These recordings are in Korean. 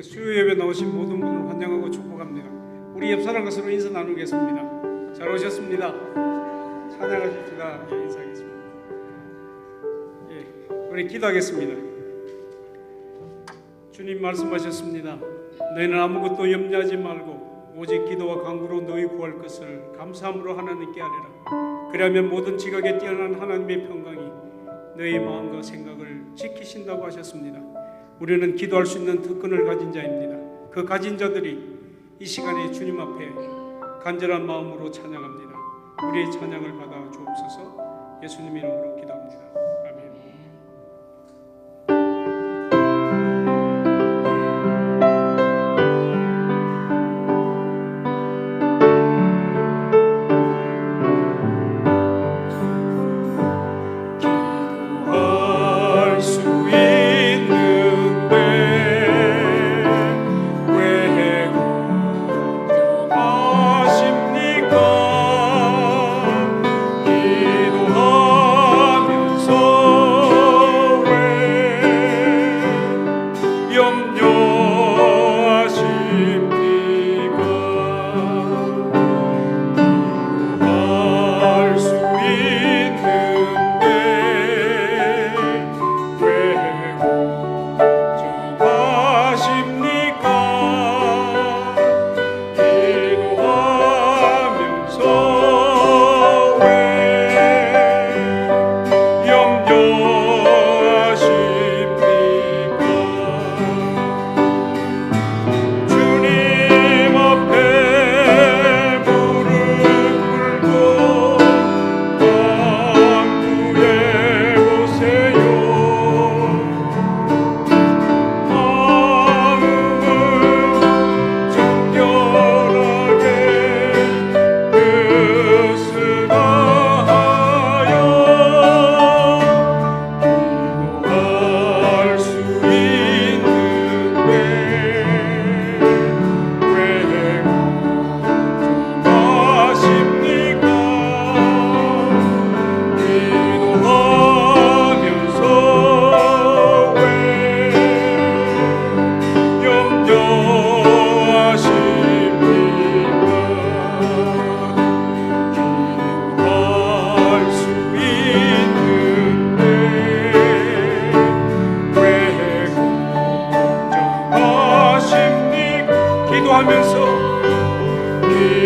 수요 예배 나오신 모든 분을 환영하고 축복합니다. 우리 옆 사람 것으로 인사 나누겠습니다. 잘 오셨습니다. 찬양하십시다. 인사하겠습니다. 우리 기도하겠습니다. 주님 말씀하셨습니다. 너희는 아무것도 염려하지 말고 오직 기도와 간구로 너희 구할 것을 감사함으로 하나님께 아뢰라. 그러면 모든 지각에 뛰어난 하나님의 평강이 너희 마음과 생각을 지키신다고 하셨습니다. 우리는 기도할 수 있는 특권을 가진 자입니다. 그 가진 자들이 이 시간에 주님 앞에 간절한 마음으로 찬양합니다. 우리의 찬양을 받아 주옵소서. 예수님 이름으로 기도합니다. 아멘. 기도하면서 왜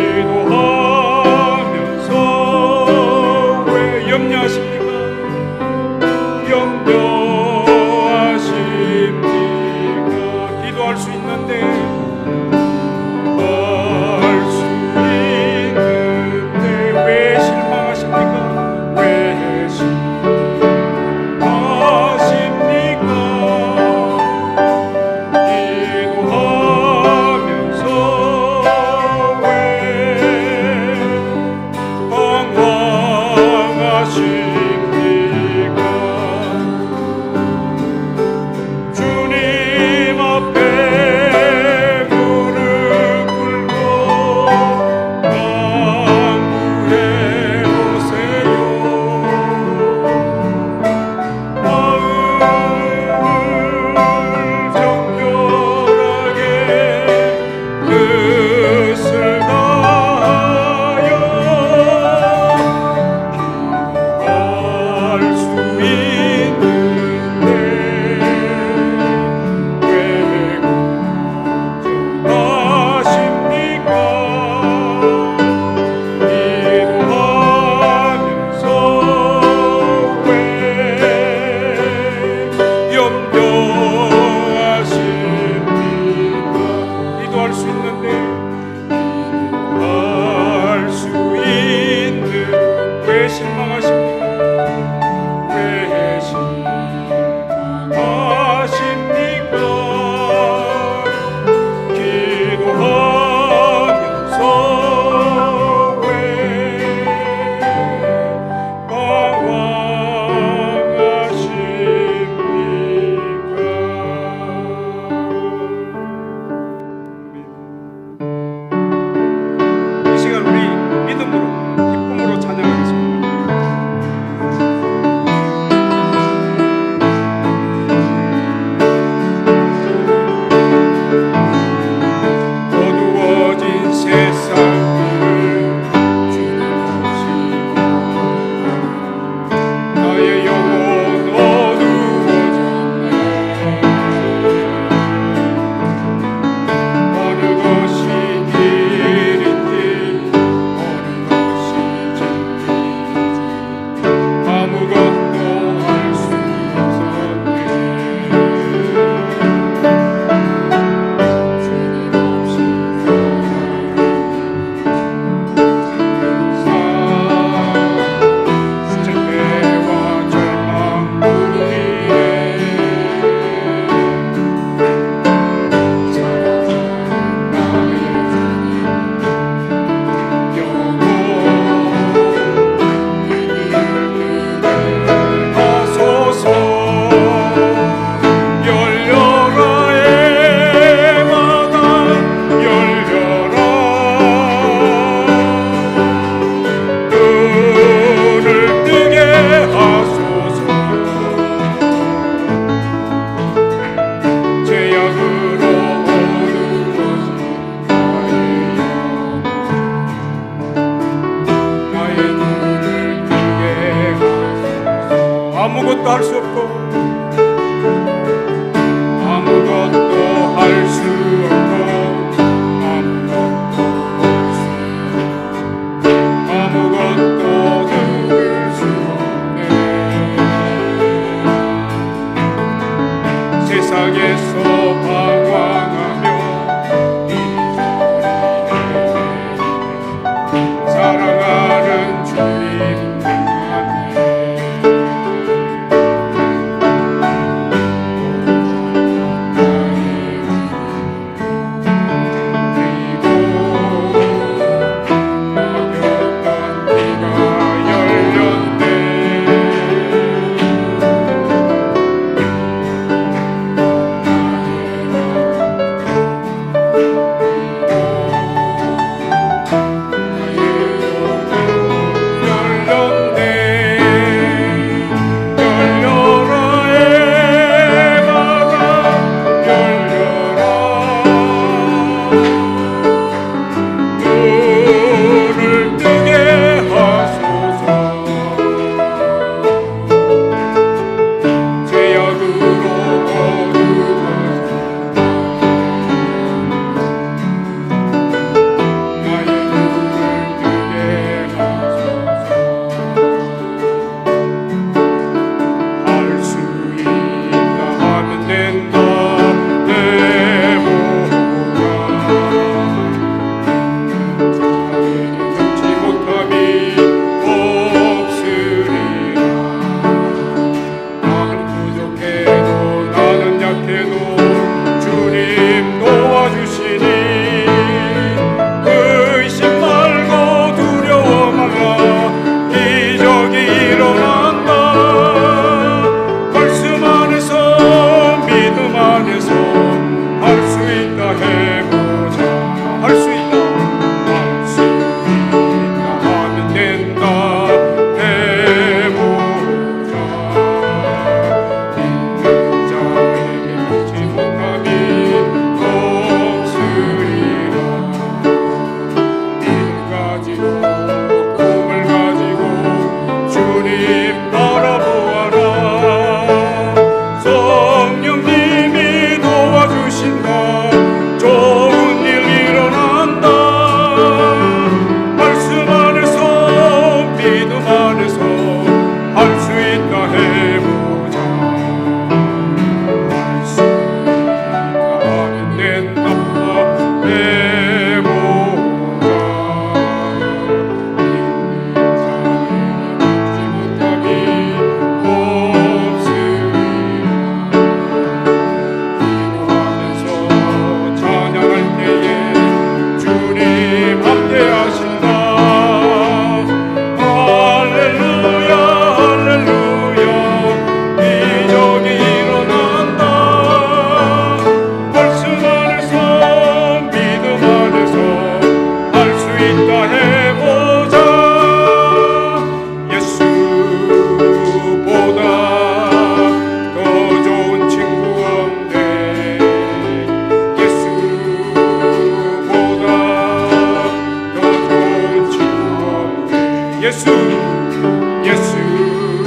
예수보다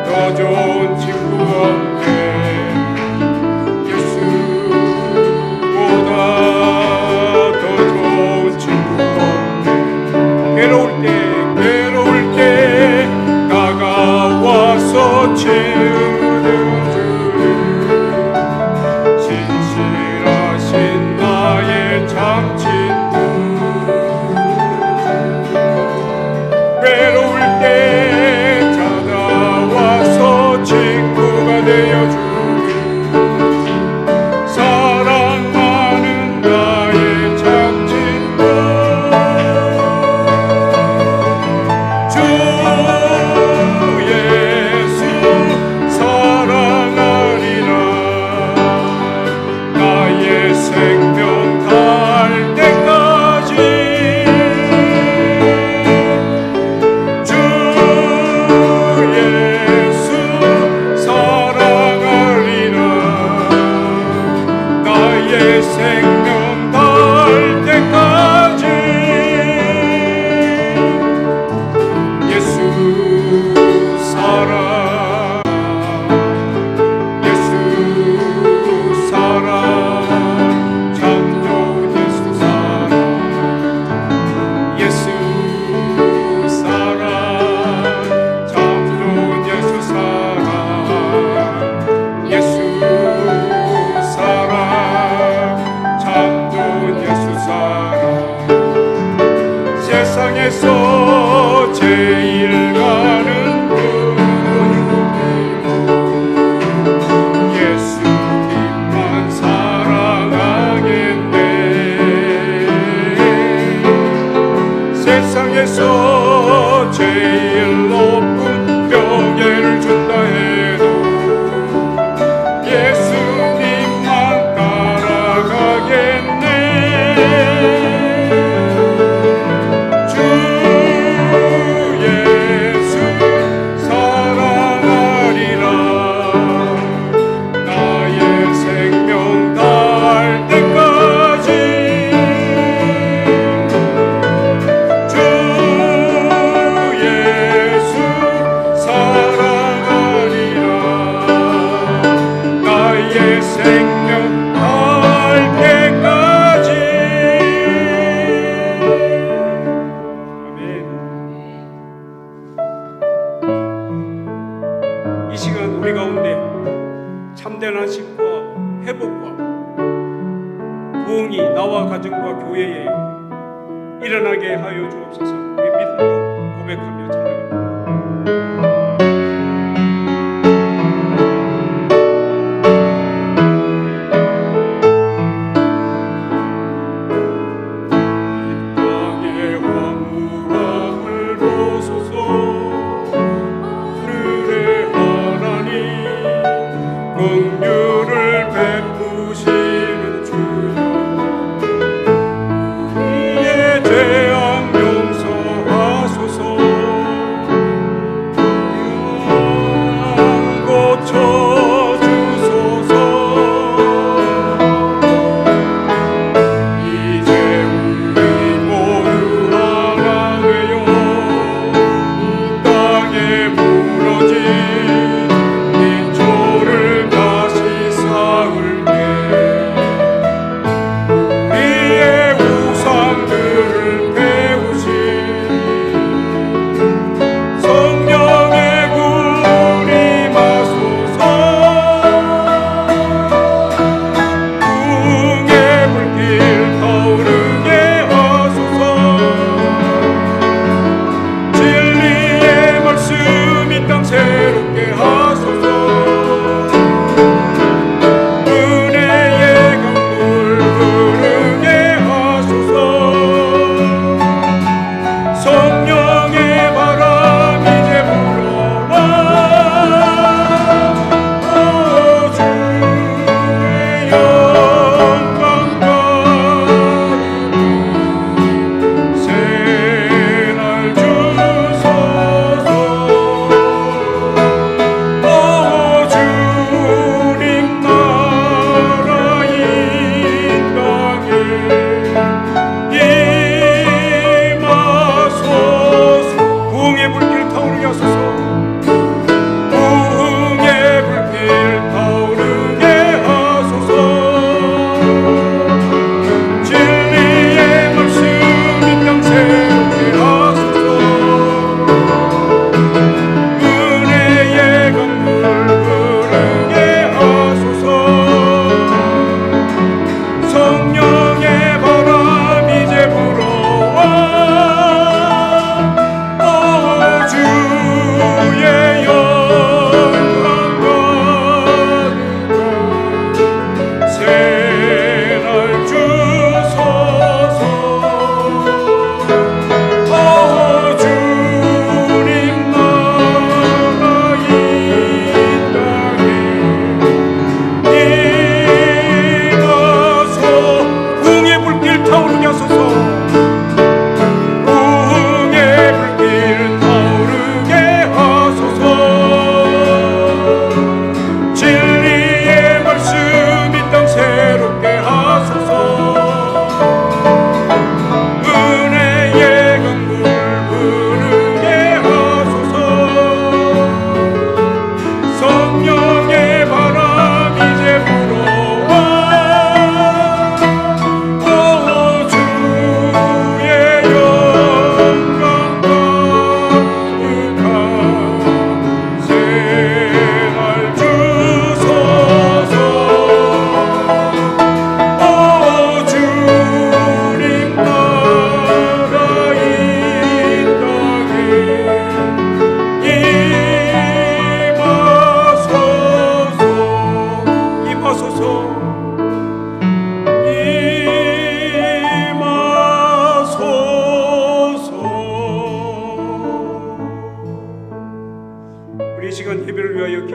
더 좋은 친구 없네. 예수보다 더 좋은 친구 없네. 괴로울 때 다가와서 채워주는 신실하신 나의 참 친구. 외로울 때 찾아와서 친구가 되어주는 사랑하는 나의 참 친구. 주 예수 사랑하리라. 나의 생명 달 때까지 주 예수 사랑하리라. 나의 생명 달 때까지 예수 사랑. 예수 사랑. 참 좋은 예수 사랑. 예수 사랑. 참 좋은 예수 사랑. 예수 사랑. 참 좋은 예수 사랑. 세상에서 제일 가는 길 예수님만 사랑하겠네. 세상에서 제일 높은 명예를 준다 해도 예수님만 따라가겠네. 주 예수 사랑하리라. 나의 생명 달 때까지 주 예수 사랑하리라. 나의 생명 달 때까지. 아멘. 이 시간 우리 가운데 참된 안식과 회복과 부흥이 나와 가정과 교회에 일어나게 하여 주옵소서. 우리 믿음으로 고백하며 찬양합니다. 땅의 황무함을 보소서. 하늘의 하나님 긍휼을 베푸시는 주여. 우리의 죄악 용서하소서.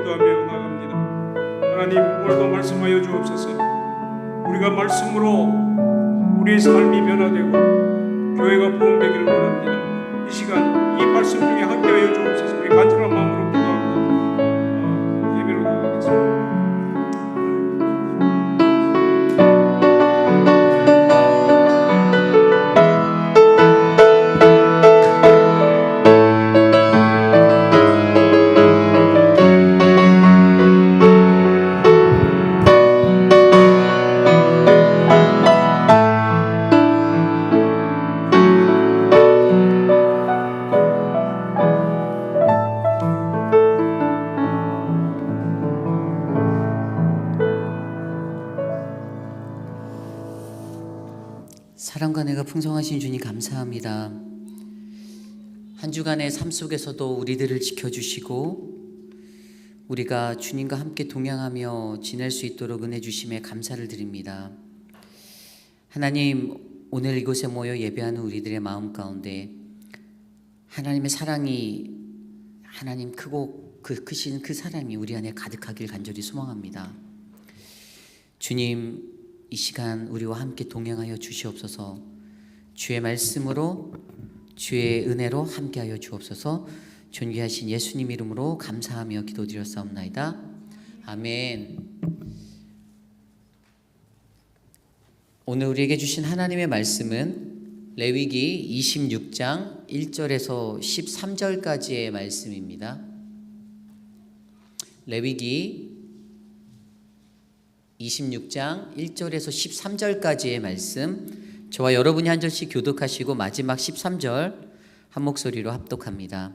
기도하며 나갑니다. 하나님, 오늘도 말씀하여 주옵소서. 우리가 말씀으로 우리의 삶이 변화되고 교회가 부흥되기를 원합니다. 이 시간 이 말씀 중에 함께하여 주옵소서. 우리 간절한 마음으로 기도하고 예배로 나가겠습니다. 사랑과 은혜가 풍성하신 주님 감사합니다. 한 주간의 삶 속에서도 우리들을 지켜주시고 우리가 주님과 함께 동행하며 지낼 수 있도록 은혜 주심에 감사를 드립니다. 하나님, 오늘 이곳에 모여 예배하는 우리들의 마음 가운데 하나님의 사랑이, 하나님 크고 크신 그 사랑이 우리 안에 가득하길 간절히 소망합니다. 주님, 이 시간 우리와 함께 동행하여 주시옵소서. 주의 말씀으로, 주의 은혜로 함께하여 주옵소서. 존귀하신 예수님 이름으로 감사하며 기도드렸사옵나이다. 아멘. 오늘 우리에게 주신 하나님의 말씀은 레위기 26장 1절에서 13절까지의 말씀입니다. 레위기 26장 1절에서 13절까지의 말씀, 저와 여러분이 한 절씩 교독하시고 마지막 13절 한 목소리로 합독합니다.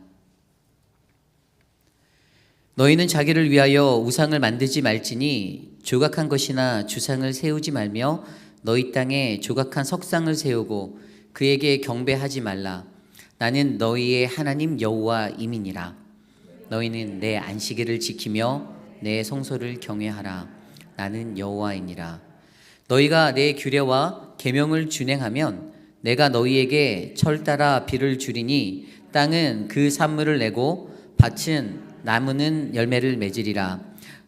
너희는 자기를 위하여 우상을 만들지 말지니 조각한 것이나 주상을 세우지 말며 너희 땅에 조각한 석상을 세우고 그에게 경배하지 말라. 나는 너희의 하나님 여호와임이니라. 너희는 내 안식일을 지키며 내 성소를 경외하라. 나는 여호와이니라. 너희가 내 규례와 계명을 준행하면 내가 너희에게 철 따라 비를 주리니 땅은 그 산물을 내고 밭은 나무는 열매를 맺으리라.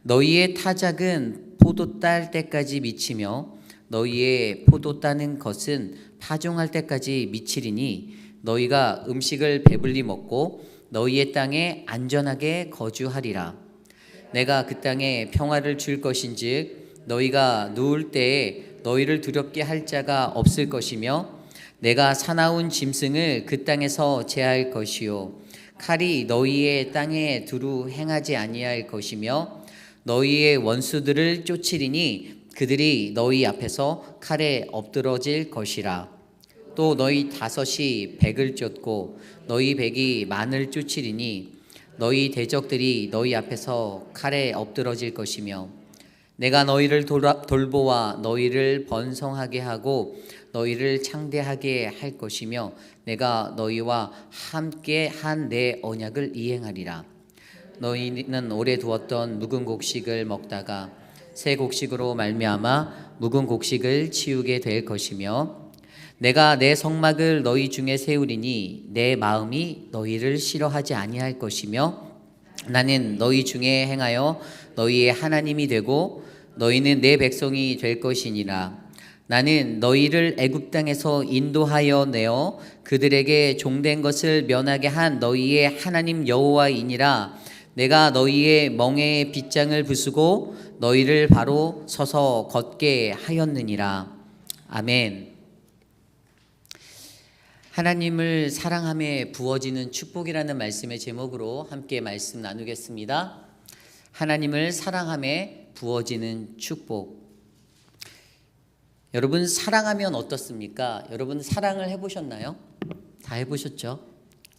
너희의 타작은 포도 딸 때까지 미치며 너희의 포도 따는 것은 파종할 때까지 미치리니 너희가 음식을 배불리 먹고 너희의 땅에 안전하게 거주하리라. 내가 그 땅에 평화를 줄 것인즉 너희가 누울 때에 너희를 두렵게 할 자가 없을 것이며 내가 사나운 짐승을 그 땅에서 제할 것이요 칼이 너희의 땅에 두루 행하지 아니할 것이며 너희의 원수들을 쫓으리니 그들이 너희 앞에서 칼에 엎드러질 것이라. 또 너희 다섯이 백을 쫓고 너희 백이 만을 쫓으리니 너희 대적들이 너희 앞에서 칼에 엎드러질 것이며 내가 너희를 돌보아 너희를 번성하게 하고 너희를 창대하게 할 것이며 내가 너희와 함께 한 내 언약을 이행하리라. 너희는 오래 두었던 묵은 곡식을 먹다가 새 곡식으로 말미암아 묵은 곡식을 치우게 될 것이며 내가 내 성막을 너희 중에 세우리니 내 마음이 너희를 싫어하지 아니할 것이며 나는 너희 중에 행하여 너희의 하나님이 되고 너희는 내 백성이 될 것이니라. 나는 너희를 애굽 땅에서 인도하여 내어 그들에게 종된 것을 면하게 한 너희의 하나님 여호와이니라. 내가 너희의 멍에의 빗장을 부수고 너희를 바로 서서 걷게 하였느니라. 아멘. 하나님을 사랑함에 부어지는 축복이라는 말씀의 제목으로 함께 말씀 나누겠습니다. 하나님을 사랑함에 부어지는 축복. 여러분, 사랑하면 어떻습니까? 여러분, 사랑을 해보셨나요? 다 해보셨죠?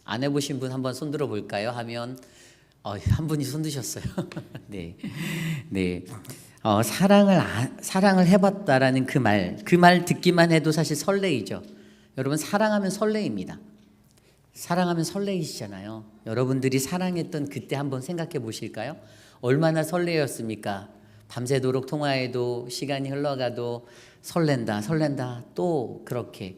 안 해보신 분 한번 손들어 볼까요? 하면 한 분이 손드셨어요. 네, 네. 사랑을 해봤다라는 그 말 듣기만 해도 사실 설레이죠. 여러분, 사랑하면 설레입니다. 사랑하면 설레이시잖아요. 여러분들이 사랑했던 그때 한번 생각해 보실까요? 얼마나 설레였습니까? 밤새도록 통화해도 시간이 흘러가도 설렌다 또 그렇게.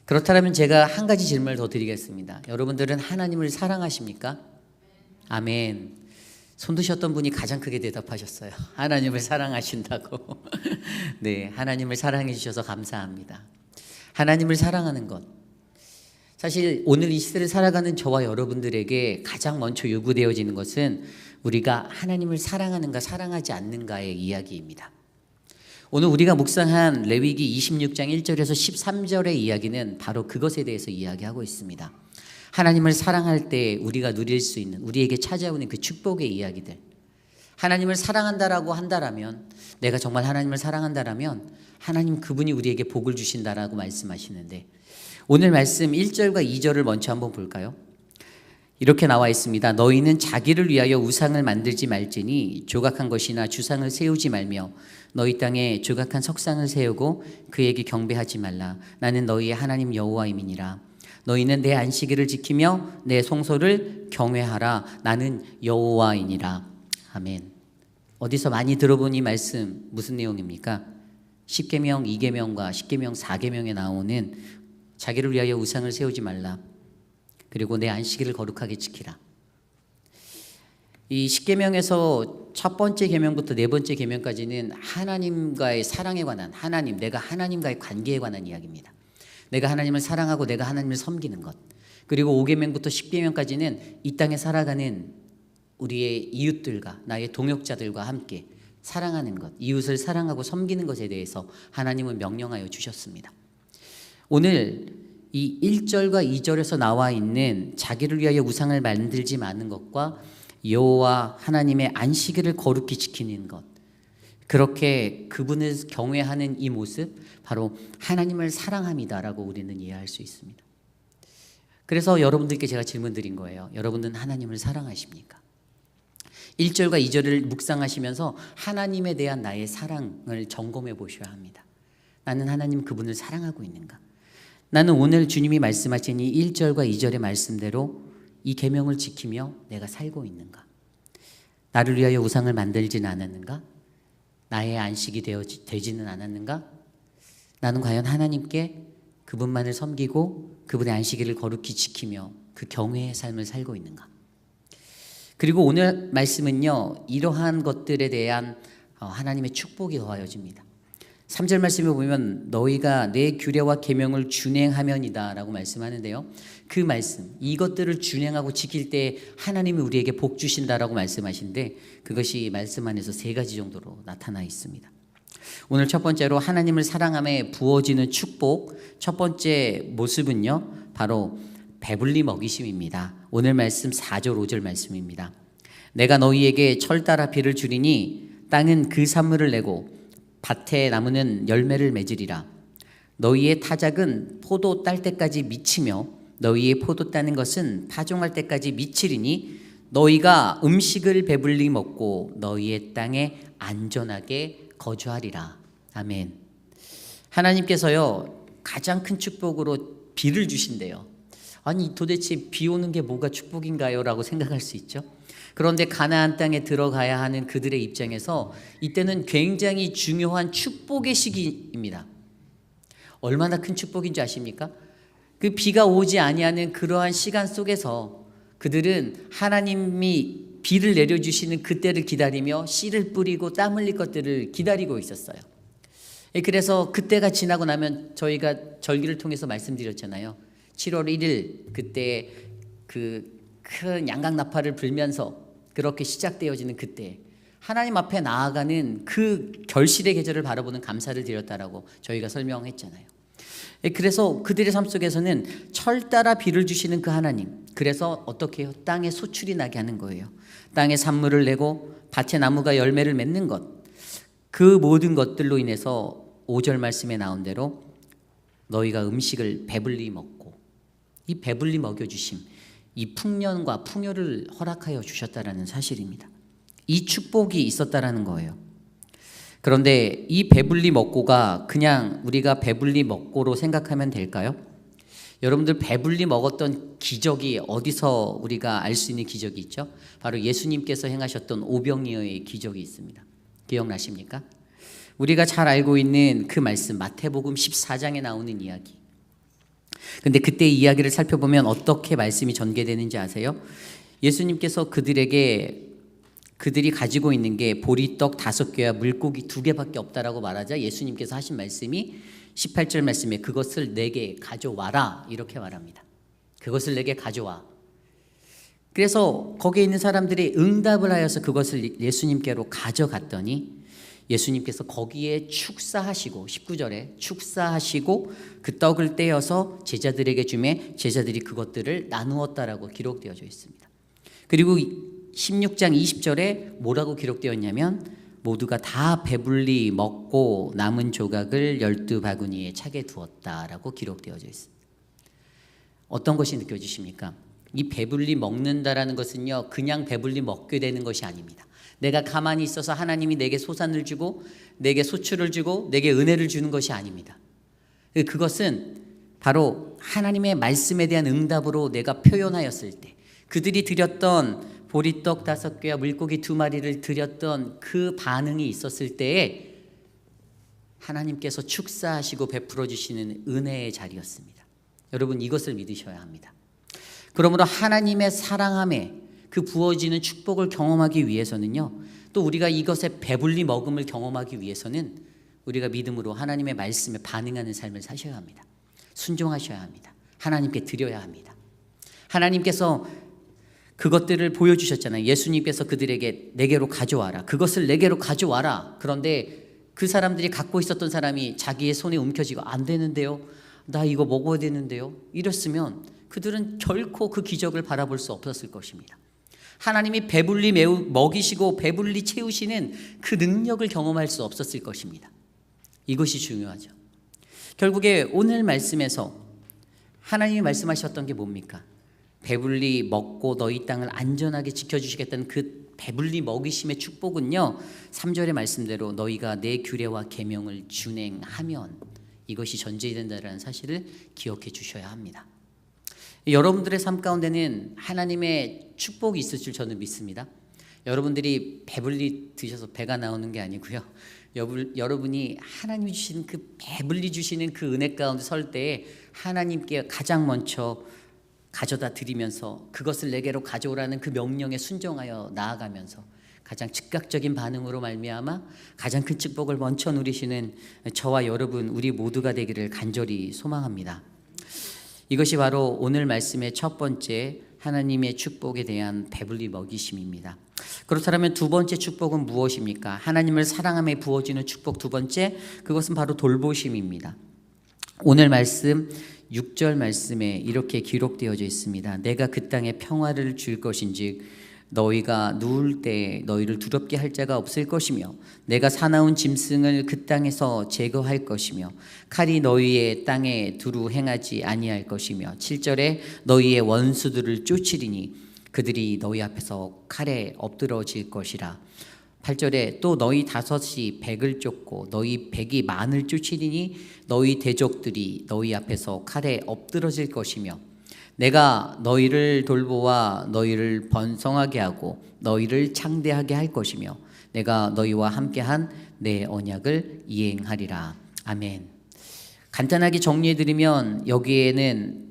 그렇다면 제가 한 가지 질문을 더 드리겠습니다. 여러분들은 하나님을 사랑하십니까? 아멘. 손 드셨던 분이 가장 크게 대답하셨어요. 하나님을 사랑하신다고. 네, 하나님을 사랑해 주셔서 감사합니다. 하나님을 사랑하는 것. 사실 오늘 이 시대를 살아가는 저와 여러분들에게 가장 먼저 요구되어지는 것은 우리가 하나님을 사랑하는가 사랑하지 않는가의 이야기입니다. 오늘 우리가 묵상한 레위기 26장 1절에서 13절의 이야기는 바로 그것에 대해서 이야기하고 있습니다. 하나님을 사랑할 때 우리가 누릴 수 있는, 우리에게 찾아오는 그 축복의 이야기들. 하나님을 사랑한다라고 한다라면, 내가 정말 하나님을 사랑한다라면 하나님 그분이 우리에게 복을 주신다라고 말씀하시는데, 오늘 말씀 1절과 2절을 먼저 한번 볼까요? 이렇게 나와 있습니다. 너희는 자기를 위하여 우상을 만들지 말지니 조각한 것이나 주상을 세우지 말며 너희 땅에 조각한 석상을 세우고 그에게 경배하지 말라. 나는 너희의 하나님 여호와임이니라. 너희는 내 안식일을 지키며 내 성소를 경외하라. 나는 여호와이니라. 아멘. 어디서 많이 들어본 이 말씀 무슨 내용입니까? 10계명 2계명과 10계명 4계명에 나오는 자기를 위하여 우상을 세우지 말라. 그리고 내 안식일을 거룩하게 지키라. 이 10계명에서 첫 번째 계명부터 네 번째 계명까지는 하나님과의 사랑에 관한, 내가 하나님과의 관계에 관한 이야기입니다. 내가 하나님을 사랑하고 내가 하나님을 섬기는 것. 그리고 5계명부터 10계명까지는 이 땅에 살아가는 우리의 이웃들과 나의 동역자들과 함께 사랑하는 것, 이웃을 사랑하고 섬기는 것에 대해서 하나님은 명령하여 주셨습니다. 오늘 이 1절과 2절에서 나와 있는 자기를 위하여 우상을 만들지 마는 것과 여호와 하나님의 안식일을 거룩히 지키는 것, 그렇게 그분을 경외하는 이 모습, 바로 하나님을 사랑함이다라고 우리는 이해할 수 있습니다. 그래서 여러분들께 제가 질문 드린 거예요. 여러분은 하나님을 사랑하십니까? 1절과 2절을 묵상하시면서 하나님에 대한 나의 사랑을 점검해 보셔야 합니다. 나는 하나님 그분을 사랑하고 있는가? 나는 오늘 주님이 말씀하신 이 1절과 2절의 말씀대로 이 계명을 지키며 내가 살고 있는가? 나를 위하여 우상을 만들지는 않았는가? 나의 안식이 되지는 않았는가? 나는 과연 하나님께 그분만을 섬기고 그분의 안식일을 거룩히 지키며 그 경외의 삶을 살고 있는가? 그리고 오늘 말씀은요, 이러한 것들에 대한 하나님의 축복이 더하여집니다. 3절 말씀에 보면 너희가 내 규례와 계명을 준행하면이다 라고 말씀하는데요, 그 말씀, 이것들을 준행하고 지킬 때 하나님이 우리에게 복 주신다라고 말씀하시는데, 그것이 말씀 안에서 세 가지 정도로 나타나 있습니다. 오늘 첫 번째로 하나님을 사랑함에 부어지는 축복, 첫 번째 모습은요, 바로 배불리 먹이심입니다. 오늘 말씀 4절 5절 말씀입니다. 내가 너희에게 철 따라 비를 주리니 땅은 그 산물을 내고 밭에 나무는 열매를 맺으리라. 너희의 타작은 포도 딸 때까지 미치며 너희의 포도 따는 것은 파종할 때까지 미치리니 너희가 음식을 배불리 먹고 너희의 땅에 안전하게 거주하리라. 아멘. 하나님께서요, 가장 큰 축복으로 비를 주신대요. 아니 도대체 비 오는 게 뭐가 축복인가요? 라고 생각할 수 있죠. 그런데 가나안 땅에 들어가야 하는 그들의 입장에서 이때는 굉장히 중요한 축복의 시기입니다. 얼마나 큰 축복인지 아십니까? 그 비가 오지 아니하는 그러한 시간 속에서 그들은 하나님이 비를 내려주시는 그때를 기다리며 씨를 뿌리고 땀 흘릴 것들을 기다리고 있었어요. 그래서 그때가 지나고 나면 저희가 절기를 통해서 말씀드렸잖아요. 7월 1일 그때 그 큰 양강나팔을 불면서 그렇게 시작되어지는 그때 하나님 앞에 나아가는 그 결실의 계절을 바라보는 감사를 드렸다라고 저희가 설명했잖아요. 그래서 그들의 삶 속에서는 철 따라 비를 주시는 그 하나님, 그래서 어떻게 해요? 땅에 소출이 나게 하는 거예요. 땅에 산물을 내고 밭에 나무가 열매를 맺는 것, 그 모든 것들로 인해서 5절 말씀에 나온 대로 너희가 음식을 배불리 먹고, 이 배불리 먹여주심, 이 풍년과 풍요를 허락하여 주셨다라는 사실입니다. 이 축복이 있었다라는 거예요. 그런데 이 배불리 먹고가 그냥 우리가 배불리 먹고로 생각하면 될까요? 여러분들 배불리 먹었던 기적이 어디서 우리가 알 수 있는 기적이 있죠? 바로 예수님께서 행하셨던 오병이어의 기적이 있습니다. 기억나십니까? 우리가 잘 알고 있는 그 말씀, 마태복음 14장에 나오는 이야기. 근데 그때 이야기를 살펴보면 어떻게 말씀이 전개되는지 아세요? 예수님께서 그들에게 그들이 가지고 있는 게 보리떡 5개와 물고기 2개밖에 없다라고 말하자 예수님께서 하신 말씀이 18절 말씀에 그것을 내게 가져와라 이렇게 말합니다. 그것을 내게 가져와. 그래서 거기에 있는 사람들이 응답을 하여서 그것을 예수님께로 가져갔더니 예수님께서 거기에 축사하시고 19절에 축사하시고 그 떡을 떼어서 제자들에게 주매 제자들이 그것들을 나누었다라고 기록되어져 있습니다. 그리고 16장 20절에 뭐라고 기록되어 있냐면 모두가 다 배불리 먹고 남은 조각을 12바구니에 차게 두었다라고 기록되어져 있습니다. 어떤 것이 느껴지십니까? 이 배불리 먹는다라는 것은요 그냥 배불리 먹게 되는 것이 아닙니다. 내가 가만히 있어서 하나님이 내게 소산을 주고 내게 소출을 주고 내게 은혜를 주는 것이 아닙니다. 그것은 바로 하나님의 말씀에 대한 응답으로 내가 표현하였을 때 그들이 드렸던 보리떡 5개와 물고기 2마리를 드렸던 그 반응이 있었을 때에 하나님께서 축사하시고 베풀어 주시는 은혜의 자리였습니다. 여러분 이것을 믿으셔야 합니다. 그러므로 하나님의 사랑함에 그 부어지는 축복을 경험하기 위해서는요 또 우리가 이것에 배불리 먹음을 경험하기 위해서는 우리가 믿음으로 하나님의 말씀에 반응하는 삶을 사셔야 합니다. 순종하셔야 합니다. 하나님께 드려야 합니다. 하나님께서 그것들을 보여주셨잖아요. 예수님께서 그들에게 내게로 가져와라. 그것을 내게로 가져와라. 그런데 그 사람들이 갖고 있었던 사람이 자기의 손에 움켜쥐고 안 되는데요. 나 이거 먹어야 되는데요. 이랬으면 그들은 결코 그 기적을 바라볼 수 없었을 것입니다. 하나님이 배불리 먹이시고 배불리 채우시는 그 능력을 경험할 수 없었을 것입니다. 이것이 중요하죠. 결국에 오늘 말씀에서 하나님이 말씀하셨던 게 뭡니까? 배불리 먹고 너희 땅을 안전하게 지켜주시겠다는 그 배불리 먹이심의 축복은요 3절의 말씀대로 너희가 내 규례와 계명을 준행하면 이것이 전제된다는 사실을 기억해 주셔야 합니다. 여러분들의 삶 가운데는 하나님의 축복이 있을 줄 저는 믿습니다. 여러분들이 배불리 드셔서 배가 나오는 게 아니고요. 여러분이 하나님이 주신 그 배불리 주시는 그 은혜 가운데 설 때에 하나님께 가장 먼저 가져다 드리면서 그것을 내게로 가져오라는 그 명령에 순종하여 나아가면서 가장 즉각적인 반응으로 말미암아 가장 큰 축복을 먼저 누리시는 저와 여러분 우리 모두가 되기를 간절히 소망합니다. 이것이 바로 오늘 말씀의 첫 번째 하나님의 축복에 대한 배불리 먹이심입니다. 그렇다면 두 번째 축복은 무엇입니까? 하나님을 사랑함에 부어지는 축복 두 번째, 그것은 바로 돌보심입니다. 오늘 말씀 6절 말씀에 이렇게 기록되어져 있습니다. 내가 그 땅에 평화를 줄 것인즉 너희가 누울 때 너희를 두렵게 할 자가 없을 것이며 내가 사나운 짐승을 그 땅에서 제거할 것이며 칼이 너희의 땅에 두루 행하지 아니할 것이며 7절에 너희의 원수들을 쫓으리니 그들이 너희 앞에서 칼에 엎드러질 것이라 8절에 또 너희 5이 100을 쫓고 너희 100이 만을 쫓으리니 너희 대적들이 너희 앞에서 칼에 엎드러질 것이며 내가 너희를 돌보아 너희를 번성하게 하고 너희를 창대하게 할 것이며 내가 너희와 함께한 내 언약을 이행하리라. 아멘. 간단하게 정리해드리면 여기에는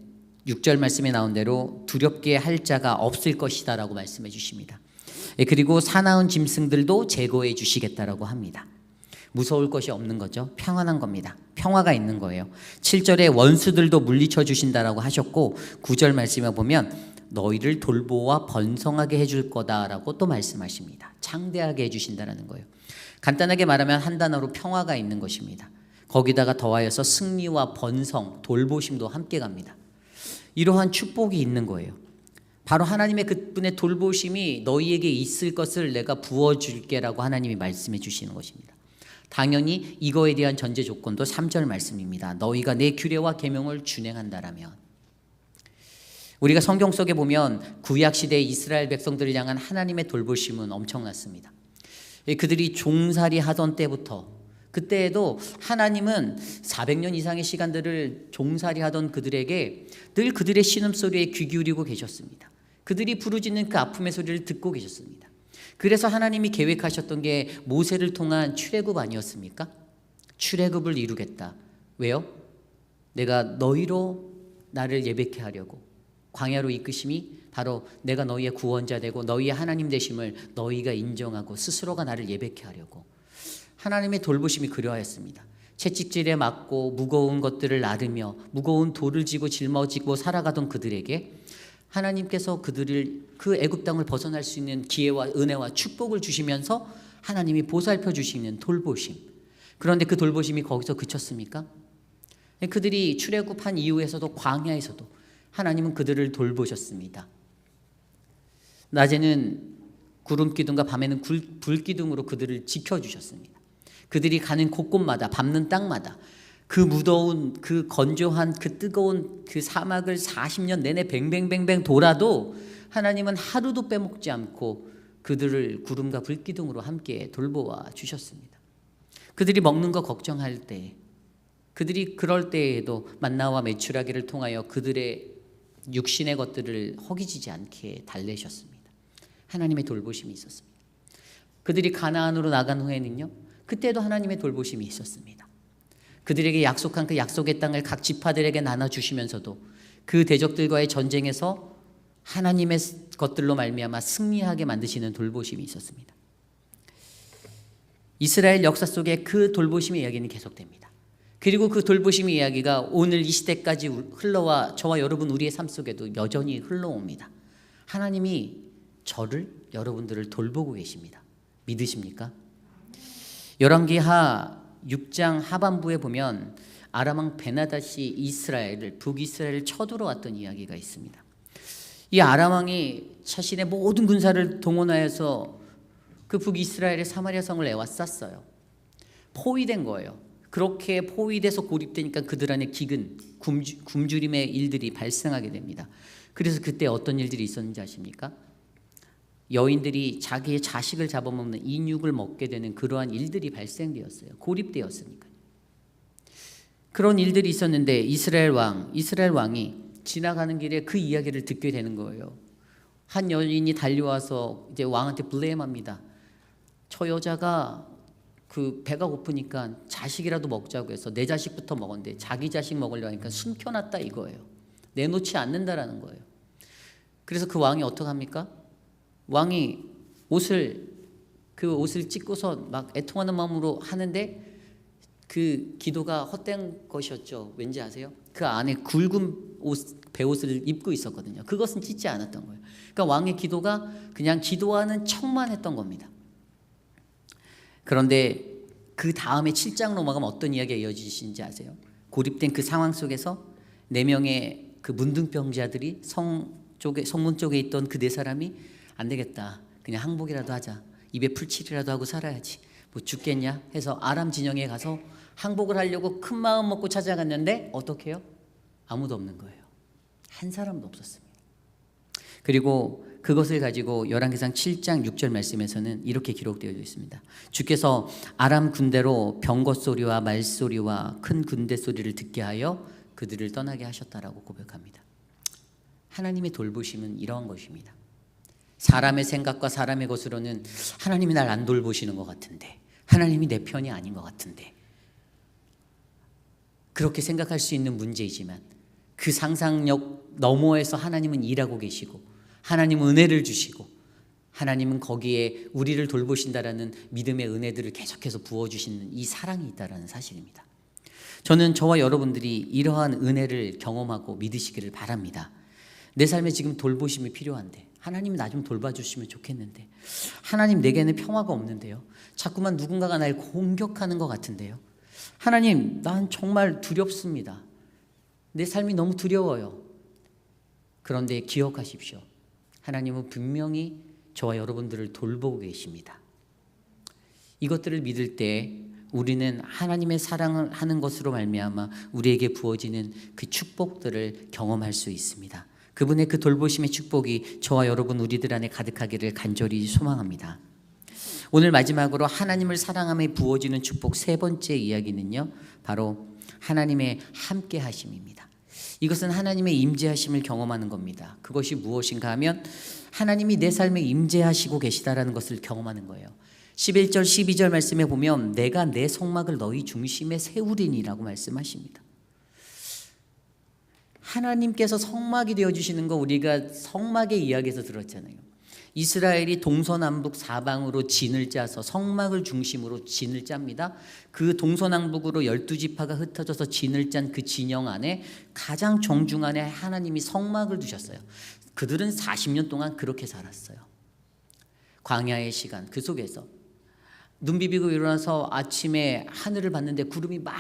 6절 말씀에 나온 대로 두렵게 할 자가 없을 것이다 라고 말씀해 주십니다. 그리고 사나운 짐승들도 제거해 주시겠다라고 합니다. 무서울 것이 없는 거죠. 평안한 겁니다. 평화가 있는 거예요. 7절에 원수들도 물리쳐 주신다라고 하셨고 9절 말씀에 보면 너희를 돌보아 번성하게 해줄 거다라고 또 말씀하십니다. 창대하게 해주신다라는 거예요. 간단하게 말하면 한 단어로 평화가 있는 것입니다. 거기다가 더하여서 승리와 번성, 돌보심도 함께 갑니다. 이러한 축복이 있는 거예요. 바로 하나님의 그분의 돌보심이 너희에게 있을 것을 내가 부어줄게라고 하나님이 말씀해 주시는 것입니다. 당연히 이거에 대한 전제 조건도 3절 말씀입니다. 너희가 내 규례와 계명을 준행한다라면. 우리가 성경 속에 보면 구약시대 이스라엘 백성들을 향한 하나님의 돌보심은 엄청났습니다. 그들이 종살이 하던 때부터 그때에도 하나님은 400년 이상의 시간들을 종살이 하던 그들에게 늘 그들의 신음소리에 귀 기울이고 계셨습니다. 그들이 부르짖는 그 아픔의 소리를 듣고 계셨습니다. 그래서 하나님이 계획하셨던 게 모세를 통한 출애굽 아니었습니까? 출애굽을 이루겠다. 왜요? 내가 너희로 나를 예배케 하려고 광야로 이끄심이 바로 내가 너희의 구원자 되고 너희의 하나님 되심을 너희가 인정하고 스스로가 나를 예배케 하려고 하나님의 돌보심이 그러하였습니다. 채찍질에 맞고 무거운 것들을 나르며 무거운 돌을 지고 짊어지고 살아가던 그들에게 하나님께서 그들을 그 애굽 땅을 벗어날 수 있는 기회와 은혜와 축복을 주시면서 하나님이 보살펴 주시는 돌보심. 그런데 그 돌보심이 거기서 그쳤습니까? 그들이 출애굽한 이후에서도 광야에서도 하나님은 그들을 돌보셨습니다. 낮에는 구름 기둥과 밤에는 불 기둥으로 그들을 지켜주셨습니다. 그들이 가는 곳곳마다 밟는 땅마다 그 무더운 그 건조한 그 뜨거운 그 사막을 40년 내내 뱅뱅뱅뱅 돌아도 하나님은 하루도 빼먹지 않고 그들을 구름과 불 기둥으로 함께 돌보아 주셨습니다. 그들이 먹는 거 걱정할 때, 그들이 그럴 때에도 만나와 메추라기를 통하여 그들의 육신의 것들을 허기지지 않게 달래셨습니다. 하나님의 돌보심이 있었습니다. 그들이 가나안으로 나간 후에는요, 그때도 하나님의 돌보심이 있었습니다. 그들에게 약속한 그 약속의 땅을 각 지파들에게 나눠주시면서도 그 대적들과의 전쟁에서 하나님의 것들로 말미암아 승리하게 만드시는 돌보심이 있었습니다. 이스라엘 역사 속에 그 돌보심의 이야기는 계속됩니다. 그리고 그 돌보심의 이야기가 오늘 이 시대까지 흘러와 저와 여러분 우리의 삶 속에도 여전히 흘러옵니다. 하나님이 저를, 여러분들을 돌보고 계십니다. 믿으십니까? 열왕기하 6장 하반부에 보면 아람왕 베나닷이 이스라엘을, 북이스라엘을 쳐들어왔던 이야기가 있습니다. 이 아람왕이 자신의 모든 군사를 동원하여서 그 북이스라엘의 사마리아 성을 에워쌌어요. 포위된 거예요. 그렇게 포위돼서 고립되니까 그들 안에 기근, 굶주림의 일들이 발생하게 됩니다. 그래서 그때 어떤 일들이 있었는지 아십니까? 여인들이 자기의 자식을 잡아먹는 인육을 먹게 되는 그러한 일들이 발생되었어요. 고립되었으니까. 그런 일들이 있었는데 이스라엘 왕이 지나가는 길에 그 이야기를 듣게 되는 거예요. 한 여인이 달려와서 이제 왕한테 블레임합니다. 저 여자가 그 배가 고프니까 자식이라도 먹자고 해서 내 자식부터 먹었는데 자기 자식 먹으려고 하니까 숨겨놨다 이거예요. 내놓지 않는다라는 거예요. 그래서 그 왕이 어떡합니까? 왕이 그 옷을 찢고서 막 애통하는 마음으로 하는데 그 기도가 헛된 것이었죠. 왠지 아세요? 그 안에 굵은 배옷을 입고 있었거든요. 그것은 찢지 않았던 거예요. 그러니까 왕의 기도가 그냥 기도하는 척만 했던 겁니다. 그런데 그 다음에 7장으로 넘어가면 어떤 이야기가 이어지시는지 아세요? 고립된 그 상황 속에서 4명의 그 문둥병자들이 성문 쪽에 있던 그 4사람이 안 되겠다. 그냥 항복이라도 하자. 입에 풀칠이라도 하고 살아야지. 뭐 죽겠냐 해서 아람 진영에 가서 항복을 하려고 큰 마음 먹고 찾아갔는데 어떻게 해요? 아무도 없는 거예요. 한 사람도 없었습니다. 그리고 그것을 가지고 열왕기상 7장 6절 말씀에서는 이렇게 기록되어 있습니다. 주께서 아람 군대로 병거 소리와 말소리와 큰 군대 소리를 듣게 하여 그들을 떠나게 하셨다라고 고백합니다. 하나님의 돌보심은 이러한 것입니다. 사람의 생각과 사람의 것으로는 하나님이 날 안 돌보시는 것 같은데, 하나님이 내 편이 아닌 것 같은데, 그렇게 생각할 수 있는 문제이지만 그 상상력 너머에서 하나님은 일하고 계시고 하나님은 은혜를 주시고 하나님은 거기에 우리를 돌보신다라는 믿음의 은혜들을 계속해서 부어주시는 이 사랑이 있다는 사실입니다. 저는 저와 여러분들이 이러한 은혜를 경험하고 믿으시기를 바랍니다. 내 삶에 지금 돌보심이 필요한데, 하나님 나 좀 돌봐주시면 좋겠는데, 하나님 내게는 평화가 없는데요, 자꾸만 누군가가 날 공격하는 것 같은데요, 하나님 난 정말 두렵습니다. 내 삶이 너무 두려워요. 그런데 기억하십시오. 하나님은 분명히 저와 여러분들을 돌보고 계십니다. 이것들을 믿을 때 우리는 하나님의 사랑을 하는 것으로 말미암아 우리에게 부어지는 그 축복들을 경험할 수 있습니다. 그분의 그 돌보심의 축복이 저와 여러분 우리들 안에 가득하기를 간절히 소망합니다. 오늘 마지막으로 하나님을 사랑함에 부어지는 축복 세 번째 이야기는요, 바로 하나님의 함께 하심입니다. 이것은 하나님의 임재하심을 경험하는 겁니다. 그것이 무엇인가 하면 하나님이 내 삶에 임재하시고 계시다라는 것을 경험하는 거예요. 11절 12절 말씀에 보면 내가 내 성막을 너희 중심에 세우리니라고 말씀하십니다. 하나님께서 성막이 되어주시는 거 우리가 성막의 이야기에서 들었잖아요. 이스라엘이 동서남북 사방으로 진을 짜서 성막을 중심으로 진을 짭니다. 그 동서남북으로 12지파가 흩어져서 진을 짠 그 진영 안에 가장 정중안에 하나님이 성막을 두셨어요. 그들은 40년 동안 그렇게 살았어요. 광야의 시간 그 속에서 눈 비비고 일어나서 아침에 하늘을 봤는데 구름이 막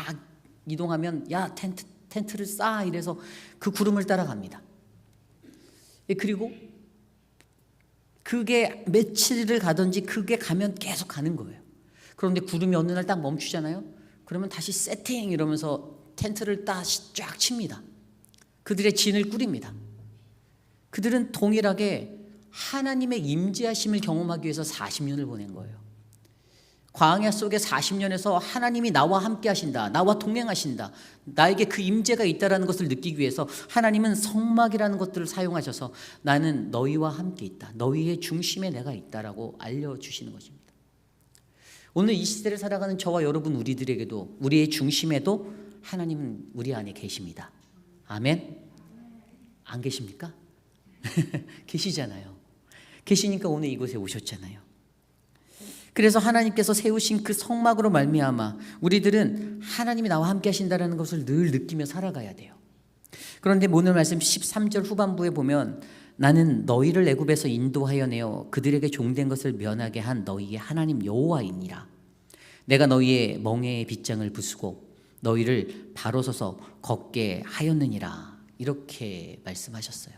이동하면 야 텐트를 쌓아 이래서 그 구름을 따라갑니다. 그리고 그게 며칠을 가든지 그게 가면 계속 가는 거예요. 그런데 구름이 어느 날 딱 멈추잖아요. 그러면 다시 세팅 이러면서 텐트를 다시 쫙 칩니다. 그들의 진을 꾸립니다. 그들은 동일하게 하나님의 임재하심을 경험하기 위해서 40년을 보낸 거예요. 광야 속에 40년에서 하나님이 나와 함께 하신다, 나와 동행하신다, 나에게 그 임재가 있다는 것을 느끼기 위해서 하나님은 성막이라는 것들을 사용하셔서 나는 너희와 함께 있다, 너희의 중심에 내가 있다라고 알려주시는 것입니다. 오늘 이 시대를 살아가는 저와 여러분 우리들에게도 우리의 중심에도 하나님은 우리 안에 계십니다. 아멘? 안 계십니까? 계시잖아요. 계시니까 오늘 이곳에 오셨잖아요. 그래서 하나님께서 세우신 그 성막으로 말미암아 우리들은 하나님이 나와 함께 하신다는 것을 늘 느끼며 살아가야 돼요. 그런데 오늘 말씀 13절 후반부에 보면 나는 너희를 애굽에서 인도하여 내어 그들에게 종된 것을 면하게 한 너희의 하나님 여호와이니라. 내가 너희의 멍에의 빗장을 부수고 너희를 바로 서서 걷게 하였느니라. 이렇게 말씀하셨어요.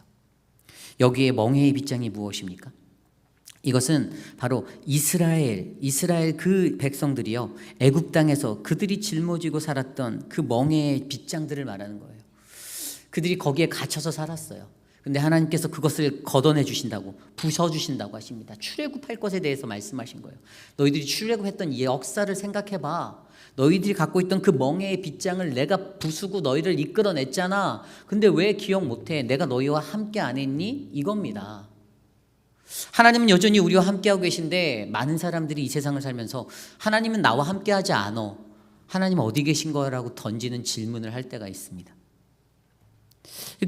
여기에 멍에의 빗장이 무엇입니까? 이것은 바로 이스라엘 그 백성들이요, 애굽 땅에서 그들이 짊어지고 살았던 그 멍에의 빗장들을 말하는 거예요. 그들이 거기에 갇혀서 살았어요. 근데 하나님께서 그것을 걷어내 주신다고, 부숴주신다고 하십니다. 출애굽할 것에 대해서 말씀하신 거예요. 너희들이 출애굽했던 이 역사를 생각해봐. 너희들이 갖고 있던 그 멍에의 빗장을 내가 부수고 너희를 이끌어냈잖아. 근데 왜 기억 못해? 내가 너희와 함께 안 했니? 이겁니다. 하나님은 여전히 우리와 함께하고 계신데 많은 사람들이 이 세상을 살면서 하나님은 나와 함께하지 않어, 하나님 어디 계신 거라고 던지는 질문을 할 때가 있습니다.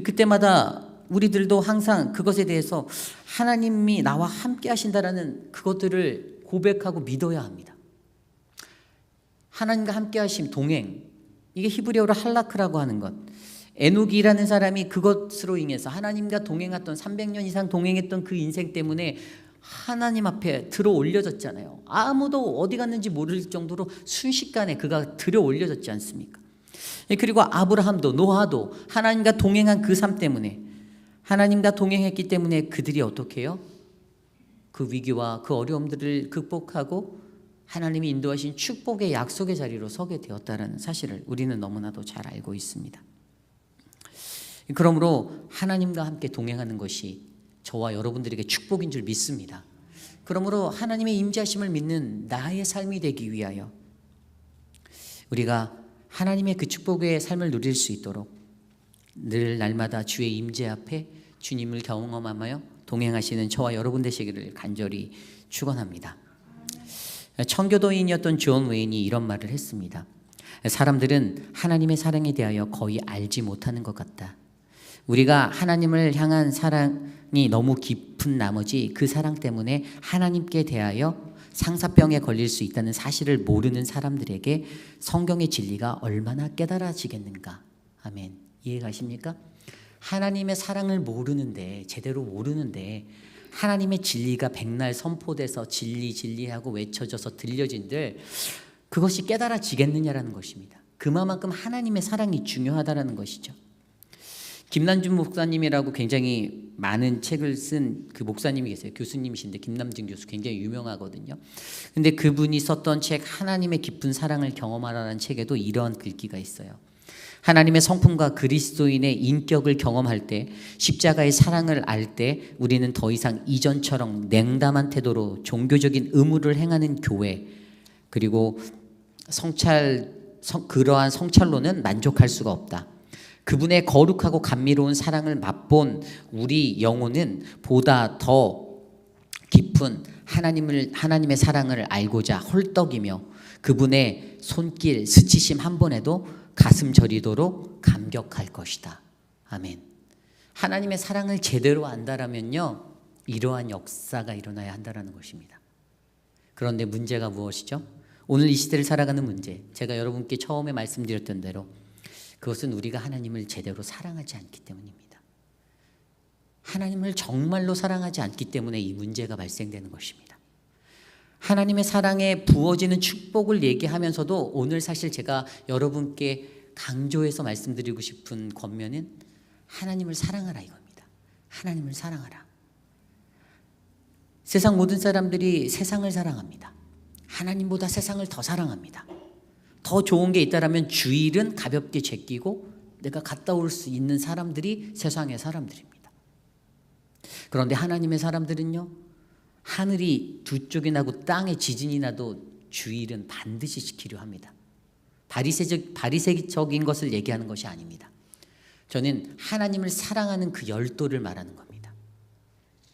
그때마다 우리들도 항상 그것에 대해서 하나님이 나와 함께 하신다라는 그것들을 고백하고 믿어야 합니다. 하나님과 함께 하심, 동행, 이게 히브리어로 할라크라고 하는 것, 에녹이라는 사람이 그것으로 인해서 하나님과 동행했던 300년 이상 동행했던 그 인생 때문에 하나님 앞에 들어 올려졌잖아요. 아무도 어디 갔는지 모를 정도로 순식간에 그가 들어 올려졌지 않습니까? 그리고 아브라함도 노아도 하나님과 동행한 그 삶 때문에, 하나님과 동행했기 때문에 그들이 어떻게 해요? 그 위기와 그 어려움들을 극복하고 하나님이 인도하신 축복의 약속의 자리로 서게 되었다는 사실을 우리는 너무나도 잘 알고 있습니다. 그러므로 하나님과 함께 동행하는 것이 저와 여러분들에게 축복인 줄 믿습니다. 그러므로 하나님의 임재하심을 믿는 나의 삶이 되기 위하여 우리가 하나님의 그 축복의 삶을 누릴 수 있도록 늘 날마다 주의 임재 앞에 주님을 경험하며 동행하시는 저와 여러분 되시기를 간절히 축원합니다. 청교도인이었던 존 웨인이 이런 말을 했습니다. 사람들은 하나님의 사랑에 대하여 거의 알지 못하는 것 같다. 우리가 하나님을 향한 사랑이 너무 깊은 나머지 그 사랑 때문에 하나님께 대하여 상사병에 걸릴 수 있다는 사실을 모르는 사람들에게 성경의 진리가 얼마나 깨달아지겠는가. 아멘. 이해가십니까? 하나님의 사랑을 모르는데, 제대로 모르는데 하나님의 진리가 백날 선포돼서 진리하고 외쳐져서 들려진들 그것이 깨달아지겠느냐라는 것입니다. 그만큼 하나님의 사랑이 중요하다라는 것이죠. 김남준 목사님이라고 굉장히 많은 책을 쓴 그 목사님이 계세요. 교수님이신데 김남준 교수 굉장히 유명하거든요. 근데 그분이 썼던 책 하나님의 깊은 사랑을 경험하라는 책에도 이러한 글귀가 있어요. 하나님의 성품과 그리스도인의 인격을 경험할 때, 십자가의 사랑을 알 때 우리는 더 이상 이전처럼 냉담한 태도로 종교적인 의무를 행하는 교회, 그리고 그러한 성찰로는 만족할 수가 없다. 그분의 거룩하고 감미로운 사랑을 맛본 우리 영혼은 보다 더 깊은 하나님의 사랑을 알고자 헐떡이며 그분의 손길 스치심 한 번에도 가슴 저리도록 감격할 것이다. 아멘. 하나님의 사랑을 제대로 안다라면요, 이러한 역사가 일어나야 한다는 것입니다. 그런데 문제가 무엇이죠? 오늘 이 시대를 살아가는 문제, 제가 여러분께 처음에 말씀드렸던 대로 그것은 우리가 하나님을 제대로 사랑하지 않기 때문입니다. 하나님을 정말로 사랑하지 않기 때문에 이 문제가 발생되는 것입니다. 하나님의 사랑에 부어지는 축복을 얘기하면서도 오늘 사실 제가 여러분께 강조해서 말씀드리고 싶은 권면은 하나님을 사랑하라 이겁니다. 하나님을 사랑하라. 세상 모든 사람들이 세상을 사랑합니다. 하나님보다 세상을 더 사랑합니다. 더 좋은 게 있다라면 주일은 가볍게 제끼고 내가 갔다 올 수 있는 사람들이 세상의 사람들입니다. 그런데 하나님의 사람들은요, 하늘이 두 쪽이 나고 땅에 지진이 나도 주일은 반드시 지키려 합니다. 바리새적인 것을 얘기하는 것이 아닙니다. 저는 하나님을 사랑하는 그 열도를 말하는 겁니다.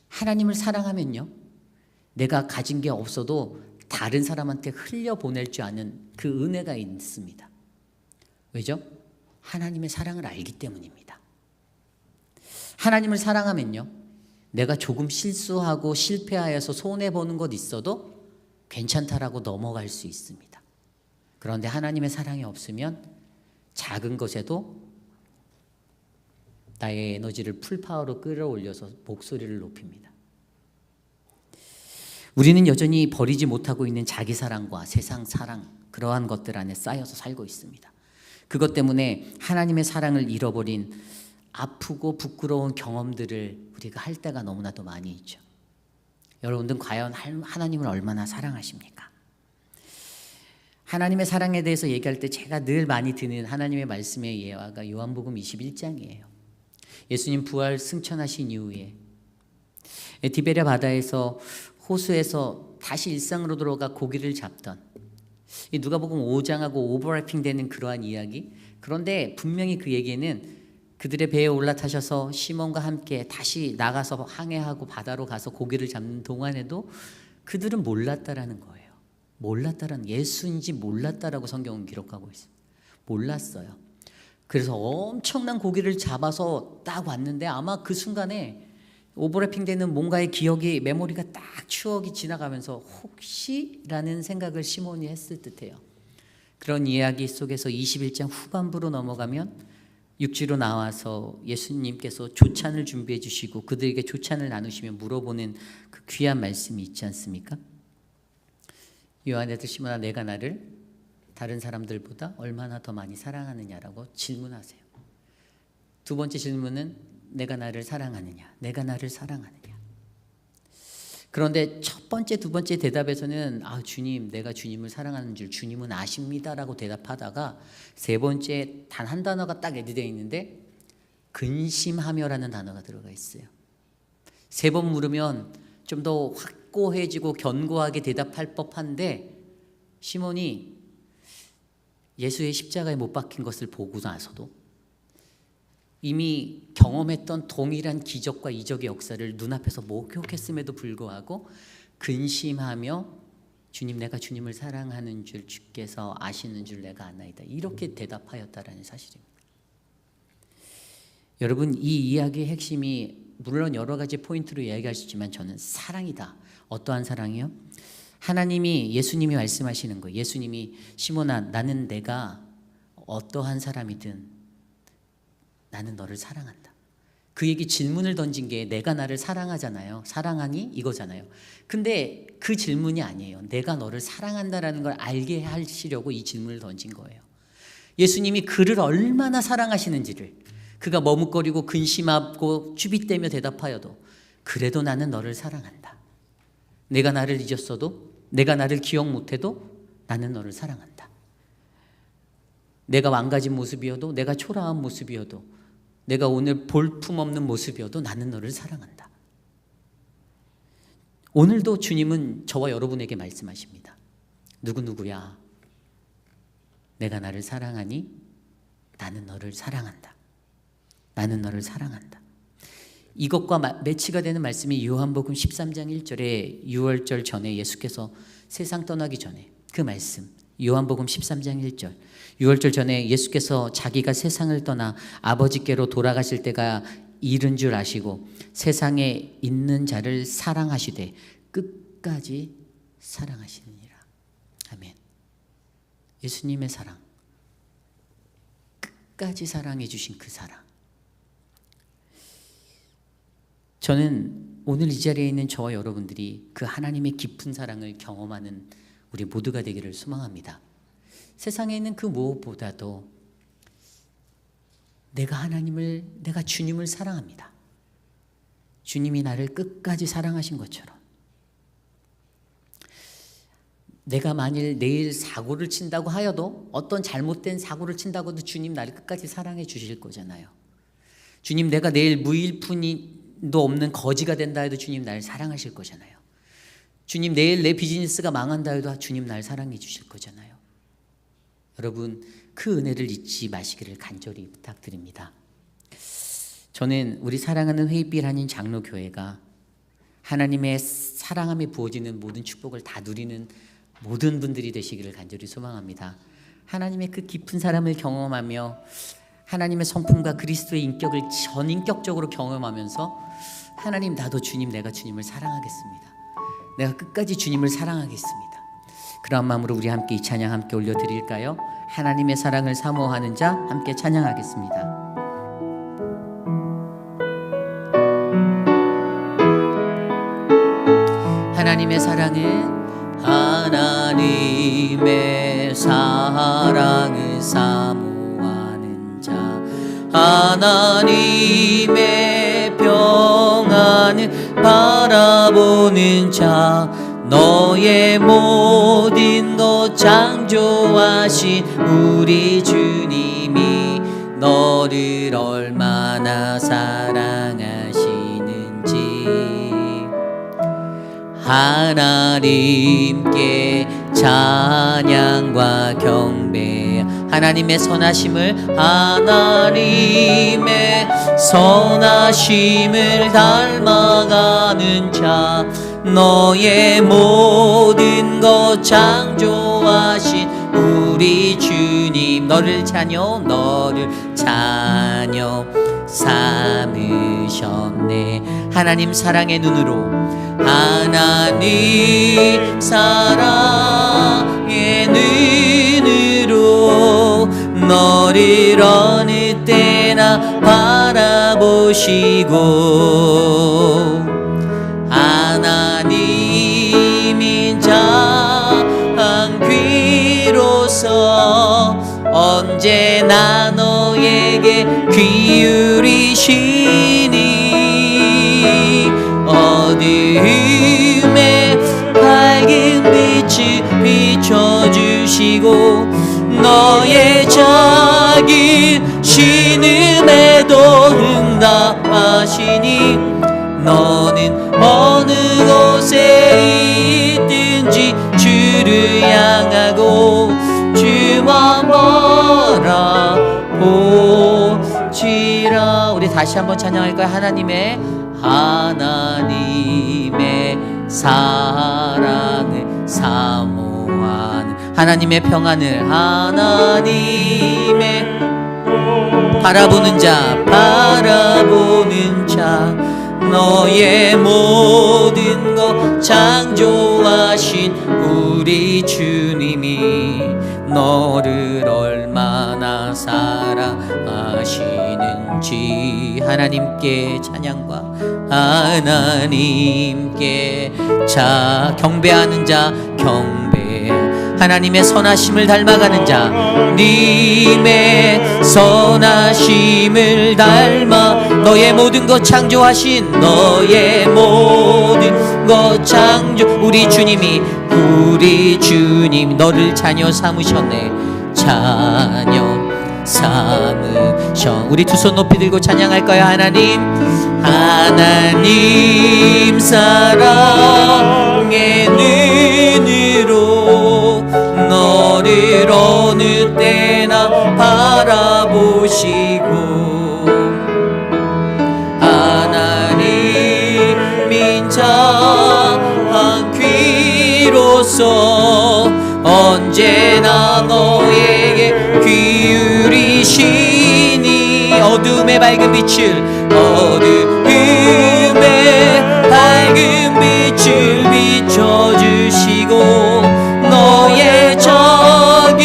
하나님을 사랑하면요, 내가 가진 게 없어도 다른 사람한테 흘려보낼 줄 아는 그 은혜가 있습니다. 왜죠? 하나님의 사랑을 알기 때문입니다. 하나님을 사랑하면요, 내가 조금 실수하고 실패하여서 손해보는 것 있어도 괜찮다라고 넘어갈 수 있습니다. 그런데 하나님의 사랑이 없으면 작은 것에도 나의 에너지를 풀파워로 끌어올려서 목소리를 높입니다. 우리는 여전히 버리지 못하고 있는 자기 사랑과 세상 사랑, 그러한 것들 안에 쌓여서 살고 있습니다. 그것 때문에 하나님의 사랑을 잃어버린 아프고 부끄러운 경험들을 우리가 할 때가 너무나도 많이 있죠. 여러분들은 과연 하나님을 얼마나 사랑하십니까? 하나님의 사랑에 대해서 얘기할 때 제가 늘 많이 드는 하나님의 말씀의 예화가 요한복음 21장이에요. 예수님 부활 승천하신 이후에 디베랴 바다에서 호수에서 다시 일상으로 들어가 고기를 잡던, 이 누가복음 5장하고 오버래핑 되는 그러한 이야기. 그런데 분명히 그 얘기는 그들의 배에 올라타셔서 시몬과 함께 다시 나가서 항해하고 바다로 가서 고기를 잡는 동안에도 그들은 몰랐다라는 거예요. 몰랐다라는, 예수인지 몰랐다라고 성경은 기록하고 있습니다. 몰랐어요. 그래서 엄청난 고기를 잡아서 딱 왔는데 아마 그 순간에 오버래핑 되는 뭔가의 기억이, 메모리가 딱 추억이 지나가면서 혹시라는 생각을 시몬이 했을 듯해요. 그런 이야기 속에서 21장 후반부로 넘어가면 육지로 나와서 예수님께서 조찬을 준비해 주시고 그들에게 조찬을 나누시며 물어보는 그 귀한 말씀이 있지 않습니까? 요한의 아들 시몬아, 내가 나를 다른 사람들보다 얼마나 더 많이 사랑하느냐라고 질문하세요. 두 번째 질문은 내가 나를 사랑하느냐, 내가 나를 사랑하느냐. 그런데 첫 번째, 두 번째 대답에서는 주님, 내가 주님을 사랑하는 줄 주님은 아십니다라고 대답하다가 세 번째 단 한 단어가 딱 애드되어 있는데 근심하며라는 단어가 들어가 있어요. 세 번 물으면 좀 더 확고해지고 견고하게 대답할 법한데 시몬이 예수의 십자가에 못 박힌 것을 보고 나서도 이미 경험했던 동일한 기적과 이적의 역사를 눈앞에서 목격했음에도 불구하고 근심하며 주님, 내가 주님을 사랑하는 줄 주께서 아시는 줄 내가 아나이다, 이렇게 대답하였다라는 사실입니다. 여러분, 이 이야기의 핵심이 물론 여러 가지 포인트로 이야기할 수 있지만 저는 사랑이다. 어떠한 사랑이요? 하나님이, 예수님이 말씀하시는 거예요. 예수님이 시몬아, 나는 내가 어떠한 사람이든 나는 너를 사랑한다. 그 얘기 질문을 던진 게 내가 나를 사랑하잖아요. 사랑하니? 이거잖아요. 근데 그 질문이 아니에요. 내가 너를 사랑한다라는 걸 알게 하시려고 이 질문을 던진 거예요. 예수님이 그를 얼마나 사랑하시는지를, 그가 머뭇거리고 근심하고 쭈빗대며 대답하여도 그래도 나는 너를 사랑한다. 내가 나를 잊었어도, 내가 나를 기억 못해도 나는 너를 사랑한다. 내가 망가진 모습이어도, 내가 초라한 모습이어도, 내가 오늘 볼품없는 모습이어도 나는 너를 사랑한다. 오늘도 주님은 저와 여러분에게 말씀하십니다. 누구누구야, 내가 나를 사랑하니? 나는 너를 사랑한다. 나는 너를 사랑한다. 이것과 매치가 되는 말씀이 요한복음 13장 1절에 유월절 전에 예수께서 세상 떠나기 전에 그 말씀, 요한복음 13장 1절. 유월절 전에 예수께서 자기가 세상을 떠나 아버지께로 돌아가실 때가 이른 줄 아시고 세상에 있는 자를 사랑하시되 끝까지 사랑하시느니라. 아멘. 예수님의 사랑, 끝까지 사랑해 주신 그 사랑. 저는 오늘 이 자리에 있는 저와 여러분들이 그 하나님의 깊은 사랑을 경험하는 우리 모두가 되기를 소망합니다. 세상에 있는 그 무엇보다도 내가 주님을 사랑합니다. 주님이 나를 끝까지 사랑하신 것처럼 내가 만일 내일 사고를 친다고 하여도, 어떤 잘못된 사고를 친다고도 주님 나를 끝까지 사랑해 주실 거잖아요. 주님, 내가 내일 무일푼이도 없는 거지가 된다 해도 주님 나를 사랑하실 거잖아요. 주님, 내일 내 비즈니스가 망한다 해도 주님 날 사랑해 주실 거잖아요. 여러분, 그 은혜를 잊지 마시기를 간절히 부탁드립니다. 저는 우리 사랑하는 회의빌 한인 장로교회가 하나님의 사랑함이 부어지는 모든 축복을 다 누리는 모든 분들이 되시기를 간절히 소망합니다. 하나님의 그 깊은 사랑을 경험하며 하나님의 성품과 그리스도의 인격을 전인격적으로 경험하면서 하나님, 나도 주님, 내가 주님을 사랑하겠습니다. 내가 끝까지 주님을 사랑하겠습니다. 그런 마음으로 우리 함께 이 찬양 함께 올려드릴까요? 하나님의 사랑을 사모하는 자 함께 찬양하겠습니다. 하나님의 사랑은 하나님의 사랑을 사모하는 자, 하나님의 평안을 바라보는 자, 너의 모든 것 창조하신 우리 주님이 너를 얼마나 사랑하시는지 하나님께 찬양과 경배, 하나님의 선하심을 닮아가는 자, 너의 모든 것 창조하신 우리 주님 너를 자녀 삼으셨네. 하나님 사랑의 눈으로, 하나님 사랑의 눈으로 너를 어느 때나 바라보시고, 하나님인 자 귀로서 언제나 너에게 기울이시니 어두움에 밝은 빛을 비춰주시고 너의 작은 신음에도 응답하시니 너는 어느 곳에 있든지 주를 향하고 주만 바라보지라. 우리 다시 한번 찬양할까요? 하나님의 사랑을 사모하는, 하나님의 평안을, 하나님의 바라보는 자, 너의 모든 것 창조하신 우리 주님이 너를 얼마나 사랑하시는지 하나님께 찬양과 하나님께 경배하는 자 경배, 하나님의 선하심을 닮아가는 자, 님의 선하심을 닮아 너의 모든 것 창조하신 너의 모든 것 창조 우리 주님 너를 자녀 삼으셨네. 자녀 삼으셔. 우리 두 손 높이 들고 찬양할까요? 하나님 사랑의 눈으로 너를 어느 때나 바라보시고 하나님인 자 귀로서 언제나 너에게 기울이시니 어둠의 밝은 빛을 비춰주시고 너의 작은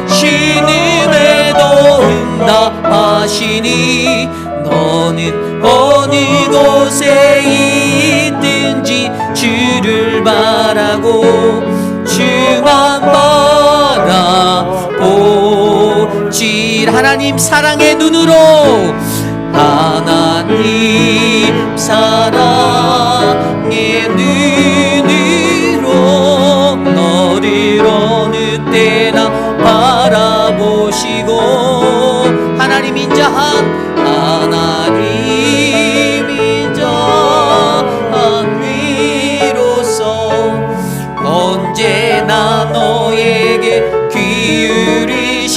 신음에도 응답하시니 너는 어느 곳에 있든지 주를 바라고 주만 바라보질 하나님 사랑의 눈으로 하나님 사랑의 눈으로 너를 어느 때나 바라보시고 하나님 인자한 위로서 언제나 너에게 기울이시니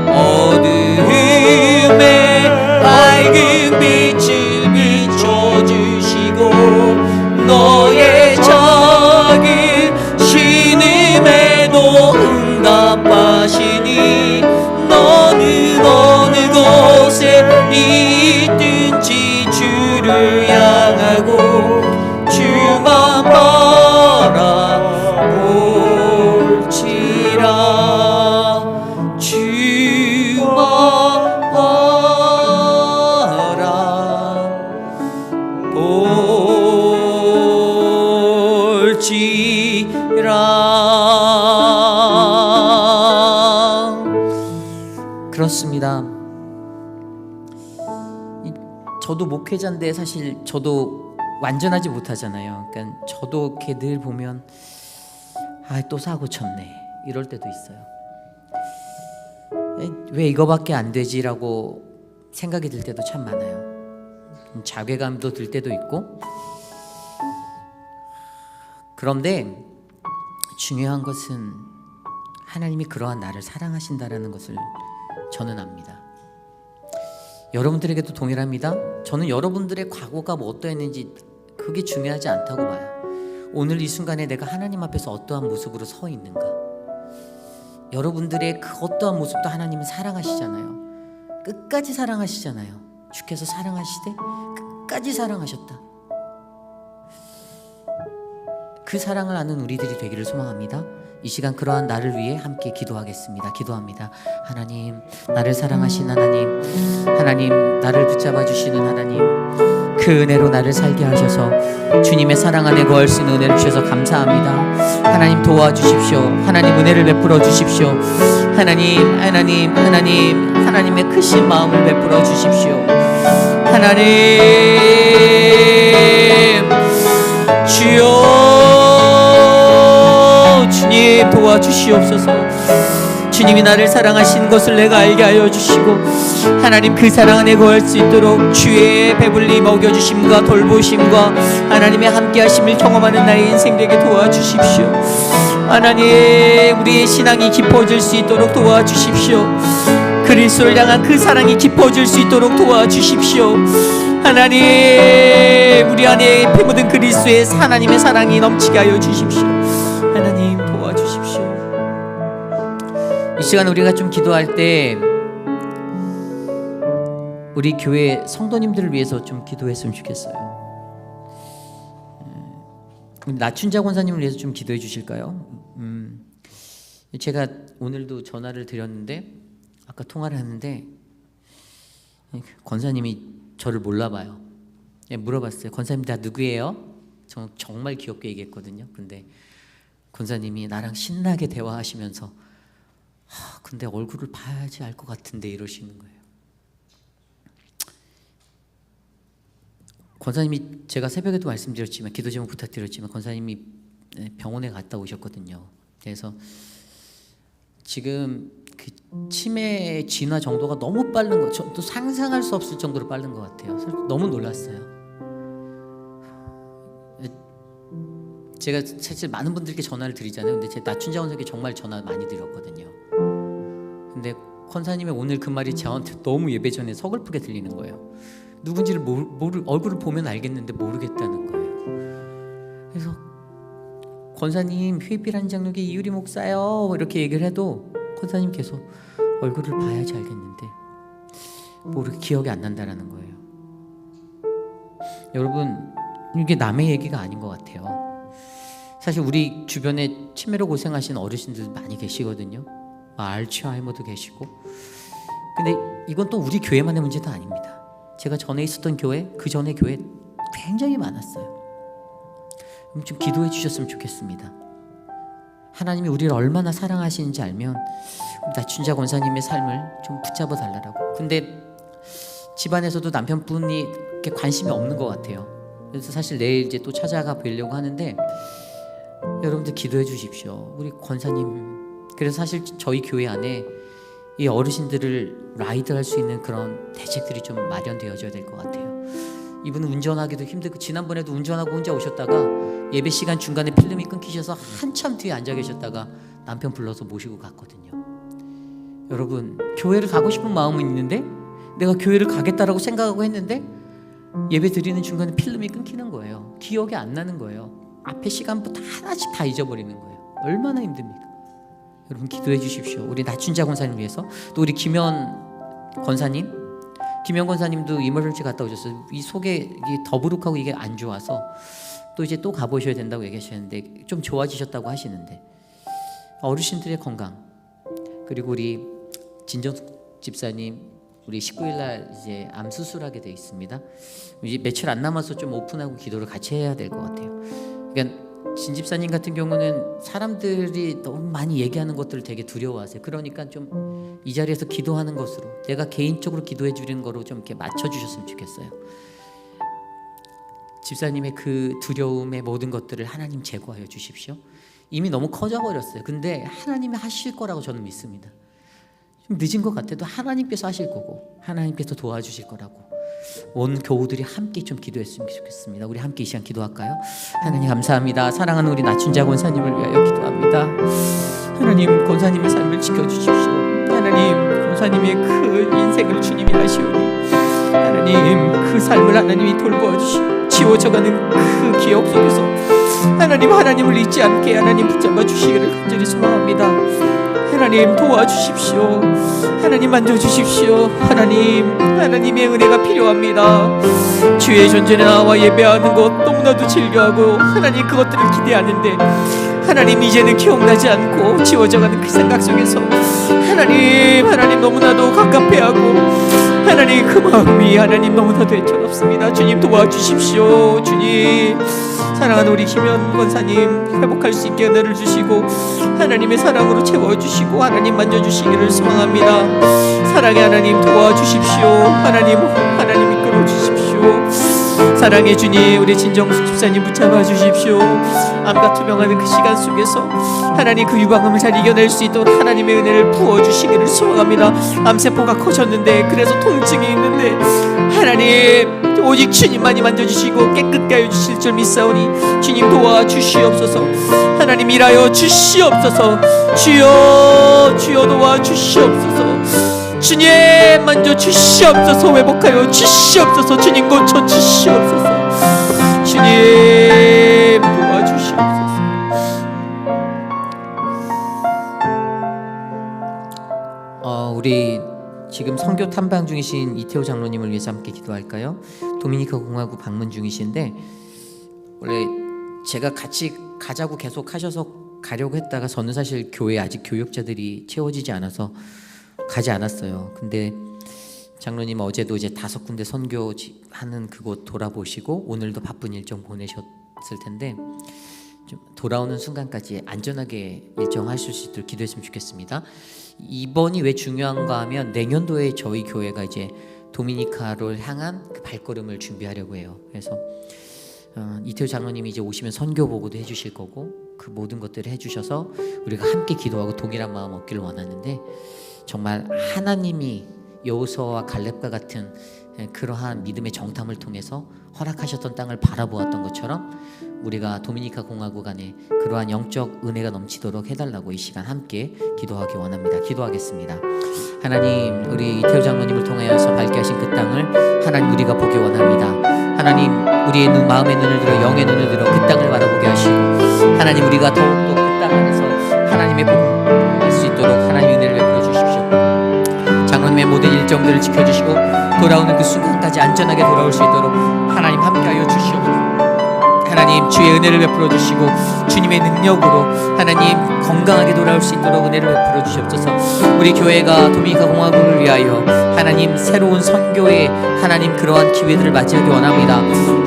어둠의 밝은 빛을 비춰주시고 너의 작은 신음에도 응답하시니 너는 어느 곳에 있든지 주를 향하고 주만 바라볼지라 주만 바라볼지라. 그렇습니다. 저도 목회자인데 사실 저도 완전하지 못하잖아요. 그러니까 저도 이렇게 늘 보면 또 사고 쳤네 이럴 때도 있어요. 왜 이거밖에 안 되지라고 생각이 들 때도 참 많아요. 자괴감도 들 때도 있고. 그런데 중요한 것은 하나님이 그러한 나를 사랑하신다라는 것을 저는 압니다. 여러분들에게도 동일합니다. 저는 여러분들의 과거가 뭐 어떠했는지 그게 중요하지 않다고 봐요. 오늘 이 순간에 내가 하나님 앞에서 어떠한 모습으로 서 있는가. 여러분들의 그 어떠한 모습도 하나님은 사랑하시잖아요. 끝까지 사랑하시잖아요. 주께서 사랑하시되 끝까지 사랑하셨다. 그 사랑을 아는 우리들이 되기를 소망합니다. 이 시간 그러한 나를 위해 함께 기도하겠습니다. 기도합니다. 하나님, 나를 사랑하신 하나님, 하나님 나를 붙잡아 주시는 하나님, 그 은혜로 나를 살게 하셔서 주님의 사랑 안에 거할 수 있는 은혜를 주셔서 감사합니다. 하나님 도와주십시오. 하나님 은혜를 베풀어 주십시오. 하나님의 크신 마음을 베풀어 주십시오. 하나님 주여, 주님 도와주시옵소서. 주님이 나를 사랑하신 것을 내가 알게 하여 주시고 하나님 그 사랑 안에 거할 수 있도록 주의 배불리 먹여주심과 돌보심과 하나님의 함께하심을 경험하는 나의 인생 되게 도와주십시오. 하나님 우리의 신앙이 깊어질 수 있도록 도와주십시오. 그리스도를 향한 그 사랑이 깊어질 수 있도록 도와주십시오. 하나님 우리 안에 피 묻은 그리스도의 하나님의 사랑이 넘치게 하여 주십시오. 하나님 도와주십시오. 이 시간 우리가 좀 기도할 때 우리 교회 성도님들을 위해서 좀 기도했으면 좋겠어요. 나춘자 권사님을 위해서 좀 기도해 주실까요? 제가 오늘도 전화를 드렸는데 아까 통화를 했는데 권사님이 저를 몰라봐요. 물어봤어요. 권사님 나 누구예요? 정말 귀엽게 얘기했거든요. 근데 권사님이 나랑 신나게 대화하시면서 근데 얼굴을 봐야지 알 것 같은데 이러시는 거예요. 권사님이 제가 새벽에도 말씀드렸지만 기도 제목 부탁드렸지만 권사님이 병원에 갔다 오셨거든요. 그래서 지금 그 치매 진화 정도가 너무 빠른 거, 저도 상상할 수 없을 정도로 빠른 것 같아요. 너무 놀랐어요. 제가 사실 많은 분들께 전화를 드리잖아요. 근데 제 나춘자 원석이 정말 전화 많이 드렸거든요. 근데 권사님의 오늘 그 말이 저한테 너무 예배 전에 서글프게 들리는 거예요. 누군지를 얼굴을 보면 알겠는데 모르겠다는 거예요. 그래서 권사님 회비라는 장로교 이유리 목사요 이렇게 얘기를 해도 권사님 계속 얼굴을 봐야지 알겠는데 모르게 기억이 안 난다라는 거예요. 여러분, 이게 남의 얘기가 아닌 것 같아요. 사실 우리 주변에 치매로 고생하시는 어르신들 많이 계시거든요. 알츠하이머도 계시고. 근데 이건 또 우리 교회만의 문제도 아닙니다. 제가 전에 있었던 교회, 그 전에 교회 굉장히 많았어요. 좀 기도해 주셨으면 좋겠습니다. 하나님이 우리를 얼마나 사랑하시는지 알면 나춘자 권사님의 삶을 좀 붙잡아 달라고. 근데 집안에서도 남편분이 이렇게 관심이 없는 것 같아요. 그래서 사실 내일 이제 또 찾아가 뵈려고 하는데 여러분들 기도해 주십시오. 우리 권사님. 그래서 사실 저희 교회 안에 이 어르신들을 라이드할 수 있는 그런 대책들이 좀 마련되어져야 될 것 같아요. 이분은 운전하기도 힘들고 지난번에도 운전하고 혼자 오셨다가 예배 시간 중간에 필름이 끊기셔서 한참 뒤에 앉아 계셨다가 남편 불러서 모시고 갔거든요. 여러분, 교회를 가고 싶은 마음은 있는데 내가 교회를 가겠다라고 생각하고 했는데 예배 드리는 중간에 필름이 끊기는 거예요. 기억이 안 나는 거예요. 앞에 시간부터 하나씩 다 잊어버리는 거예요. 얼마나 힘듭니까? 여러분 기도해 주십시오. 우리 나춘자 권사님 위해서. 또 우리 김현 권사님도 이머전시 갔다 오셨어요. 이 속에 이게 더부룩하고 이게 안 좋아서 또 이제 또 가보셔야 된다고 얘기하셨는데 좀 좋아지셨다고 하시는데 어르신들의 건강, 그리고 우리 진정숙 집사님 우리 19일 날 이제 암 수술하게 돼 있습니다. 이제 며칠 안 남아서 좀 오픈하고 기도를 같이 해야 될 것 같아요. 그러니까 진 집사님 같은 경우는 사람들이 너무 많이 얘기하는 것들을 되게 두려워하세요. 그러니까 좀 이 자리에서 기도하는 것으로, 내가 개인적으로 기도해 주는 거로 좀 이렇게 맞춰 주셨으면 좋겠어요. 집사님의 그 두려움의 모든 것들을 하나님 제거하여 주십시오. 이미 너무 커져 버렸어요. 근데 하나님이 하실 거라고 저는 믿습니다. 좀 늦은 것 같아도 하나님께서 하실 거고 하나님께서 도와주실 거라고 온 교우들이 함께 좀 기도했으면 좋겠습니다. 우리 함께 이 시간 기도할까요? 하나님 감사합니다. 사랑하는 우리 나춘자 권사님을 위하여 기도합니다. 하나님 권사님의 삶을 지켜주십시오. 하나님 권사님의 그 인생을 주님이 아시오니 하나님 그 삶을 하나님이 돌보아주시고 지워져가는 그 기억 속에서 하나님을 잊지 않게 하나님 붙잡아 주시기를 간절히 소망합니다. 하나님 도와주십시오. 하나님 만져주십시오. 하나님의 은혜가 필요합니다. 주의 전전에 나와 예배하는 것 너무나도 즐겨하고 하나님 그것들을 기대하는데 하나님 이제는 기억나지 않고 지워져가는 그 생각 속에서 하나님 너무나도 갑갑해하고 하나님 그 마음이 하나님 너무나도 애처롭습니다. 주님 도와주십시오. 주님 사랑하는 우리 김현 권사님 회복할 수 있게 은혜를 주시고 하나님의 사랑으로 채워주시고 하나님 만져주시기를 소망합니다. 사랑의 하나님 도와주십시오. 하나님 이끌어주십시오. 사랑의 주님 우리 진정숙 집사님 붙잡아 주십시오. 암과 투병하는 그 시간 속에서 하나님 그 유방암을 잘 이겨낼 수 있도록 하나님의 은혜를 부어주시기를 소망합니다. 암세포가 커졌는데 그래서 통증이 있는데 하나님 오직 주님만이 만져주시고 깨끗게 하여 주실 줄 믿사오니 주님 도와주시옵소서. 하나님 일하여 주시옵소서. 주여 도와주시옵소서. 주님 만져 주시옵소서. 회복하여 주시옵소서. 주님 고쳐 주시옵소서. 주님 도와주시옵소서. 우리 지금 선교 탐방 중이신 이태호 장로님을 위해서 함께 기도할까요? 도미니카 공화국 방문 중이신데 원래 제가 같이 가자고 계속 하셔서 가려고 했다가 저는 사실 교회에 아직 교역자들이 채워지지 않아서 가지 않았어요. 근데 장로님 어제도 이제 5군데 선교하는 그곳 돌아보시고 오늘도 바쁜 일정 보내셨을 텐데 좀 돌아오는 순간까지 안전하게 일정하실 수 있도록 기도했으면 좋겠습니다. 이번이 왜 중요한가 하면 내년도에 저희 교회가 이제 도미니카를 향한 그 발걸음을 준비하려고 해요. 그래서 이태호 장로님이 이제 오시면 선교 보고도 해주실 거고 그 모든 것들을 해주셔서 우리가 함께 기도하고 동일한 마음 얻기를 원하는데 정말 하나님이 여호수아와 갈렙과 같은 그러한 믿음의 정탐을 통해서 허락하셨던 땅을 바라보았던 것처럼 우리가 도미니카 공화국 안에 그러한 영적 은혜가 넘치도록 해달라고 이 시간 함께 기도하기 원합니다. 기도하겠습니다. 하나님 우리 이태호 장로님을 통하여서 밝게 하신 그 땅을 하나님 우리가 보기 원합니다. 하나님 우리의 마음의 눈을 들어 영의 눈을 들어 그 땅을 바라보게 하시고 하나님 우리가 더욱더 그 땅 안에서 하나님의 복음을 할 수 있도록 하나님 은혜를 베풀어 주십시오. 장로님의 모든 일정들을 지켜주시고 돌아오는 그 순간까지 안전하게 돌아올 수 있도록 하나님 함께하여 주시옵소서. 하나님 주의 은혜를 베풀어 주시고 주님의 능력으로 하나님 건강하게 돌아올 수 있도록 은혜를 베풀어 주시옵소서. 우리 교회가 도미니카 공화국을 위하여 하나님 새로운 선교의 하나님 그러한 기회들을 맞이하기 원합니다.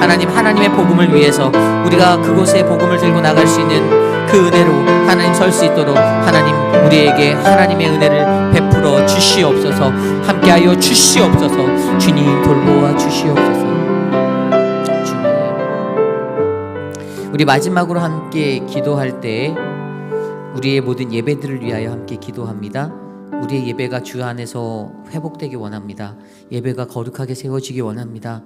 하나님 하나님의 복음을 위해서 우리가 그곳에 복음을 들고 나갈 수 있는 그 은혜로 하나님 설 수 있도록 하나님 우리에게 하나님의 은혜를 베풀어 주시옵소서. 함께하여 주시옵소서. 주님 돌보아 주시옵소서. 우리 마지막으로 함께 기도할 때 우리의 모든 예배들을 위하여 함께 기도합니다. 우리의 예배가 주 안에서 회복되기 원합니다. 예배가 거룩하게 세워지기 원합니다.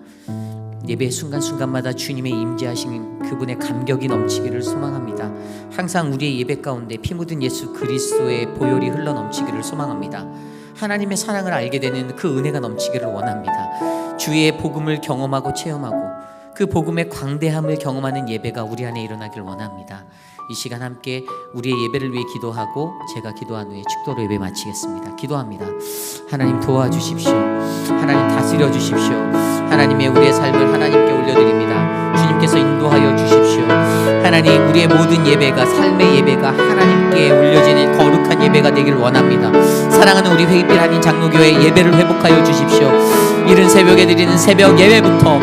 예배의 순간순간마다 주님의 임재하신 그분의 감격이 넘치기를 소망합니다. 항상 우리의 예배 가운데 피 묻은 예수 그리스도의 보혈이 흘러 넘치기를 소망합니다. 하나님의 사랑을 알게 되는 그 은혜가 넘치기를 원합니다. 주의 복음을 경험하고 체험하고 그 복음의 광대함을 경험하는 예배가 우리 안에 일어나길 원합니다. 이 시간 함께 우리의 예배를 위해 기도하고 제가 기도한 후에 축도로 예배 마치겠습니다. 기도합니다. 하나님 도와주십시오. 하나님 다스려 주십시오. 하나님의 우리의 삶을 하나님께 올려드립니다. 주님께서 인도하여 주십시오. 하나님 우리의 모든 예배가 삶의 예배가 하나님께 올려지는 거룩한 예배가 되길 원합니다. 사랑하는 우리 회의빛 한인 장로교회 예배를 회복하여 주십시오. 이른 새벽에 드리는 새벽 예배부터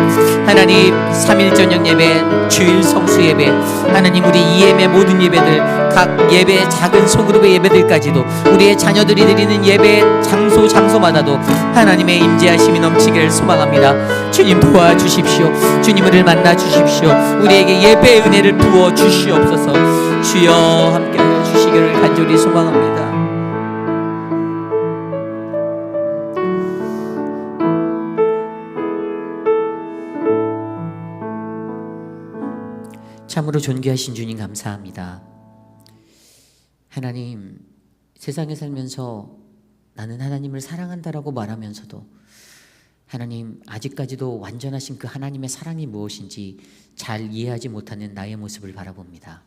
하나님 3일 저녁 예배, 주일 성수 예배, 하나님 우리 EM의 모든 예배들, 각 예배 작은 소그룹의 예배들까지도 우리의 자녀들이 드리는 예배 장소마다도 하나님의 임재하심이 넘치기를 소망합니다. 주님 도와주십시오. 주님을 만나 주십시오. 우리에게 예배의 은혜를 부어 주시옵소서. 주여 함께하여 주시기를 간절히 소망합니다. 참으로 존귀하신 주님 감사합니다. 하나님 세상에 살면서 나는 하나님을 사랑한다라고 말하면서도 하나님 아직까지도 완전하신 그 하나님의 사랑이 무엇인지 잘 이해하지 못하는 나의 모습을 바라봅니다.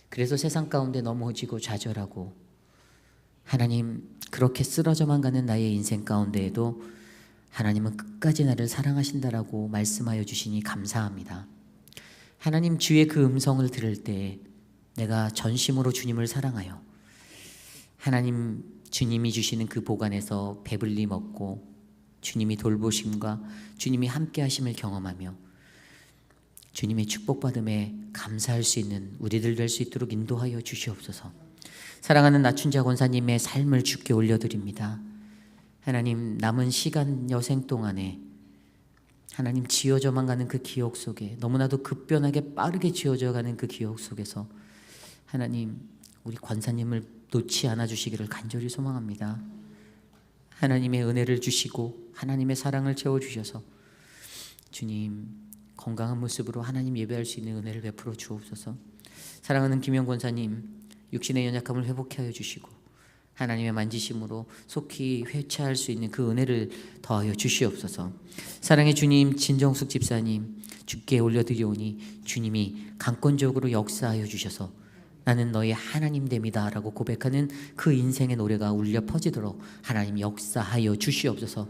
그래서 세상 가운데 넘어지고 좌절하고 하나님 그렇게 쓰러져만 가는 나의 인생 가운데에도 하나님은 끝까지 나를 사랑하신다라고 말씀하여 주시니 감사합니다. 하나님 주의 그 음성을 들을 때 내가 전심으로 주님을 사랑하여 하나님 주님이 주시는 그 복 안에서 배불리 먹고 주님이 돌보심과 주님이 함께 하심을 경험하며 주님의 축복받음에 감사할 수 있는 우리들 될 수 있도록 인도하여 주시옵소서. 사랑하는 나춘자 권사님의 삶을 주께 올려드립니다. 하나님 남은 시간 여생 동안에 하나님 지어져만 가는 그 기억 속에 너무나도 급변하게 빠르게 지어져 가는 그 기억 속에서 하나님 우리 권사님을 놓지 않아 주시기를 간절히 소망합니다. 하나님의 은혜를 주시고 하나님의 사랑을 채워주셔서 주님 건강한 모습으로 하나님 예배할 수 있는 은혜를 베풀어 주옵소서. 사랑하는 김영 권사님 육신의 연약함을 회복해 하여 주시고 하나님의 만지심으로 속히 회차할 수 있는 그 은혜를 더하여 주시옵소서. 사랑의 주님 진정숙 집사님 주께 올려드리오니 주님이 강권적으로 역사하여 주셔서 나는 너의 하나님됨이다 라고 고백하는 그 인생의 노래가 울려 퍼지도록 하나님 역사하여 주시옵소서.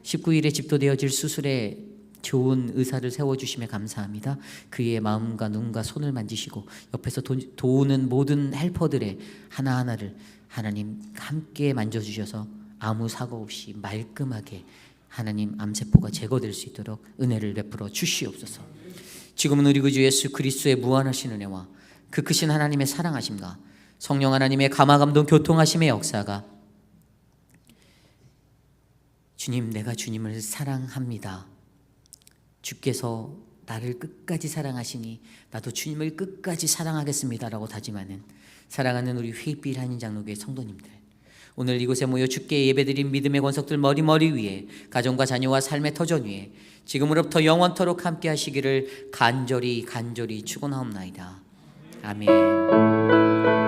19일에 집도되어질 수술에 좋은 의사를 세워주심에 감사합니다. 그의 마음과 눈과 손을 만지시고 옆에서 도우는 모든 헬퍼들의 하나하나를 하나님 함께 만져주셔서 아무 사고 없이 말끔하게 하나님 암세포가 제거될 수 있도록 은혜를 베풀어 주시옵소서. 지금은 우리 구주 예수 그리스도의 무한하신 은혜와 그 크신 하나님의 사랑하심과 성령 하나님의 감화감동 교통하심의 역사가 주님 내가 주님을 사랑합니다. 주께서 나를 끝까지 사랑하시니 나도 주님을 끝까지 사랑하겠습니다 라고 다짐하는 사랑하는 우리 회빛 한인 장로교회 성도님들, 오늘 이곳에 모여 주께 예배드린 믿음의 권석들 머리 위에 가정과 자녀와 삶의 터전 위에 지금으로부터 영원토록 함께 하시기를 간절히 축원하옵나이다. 아멘.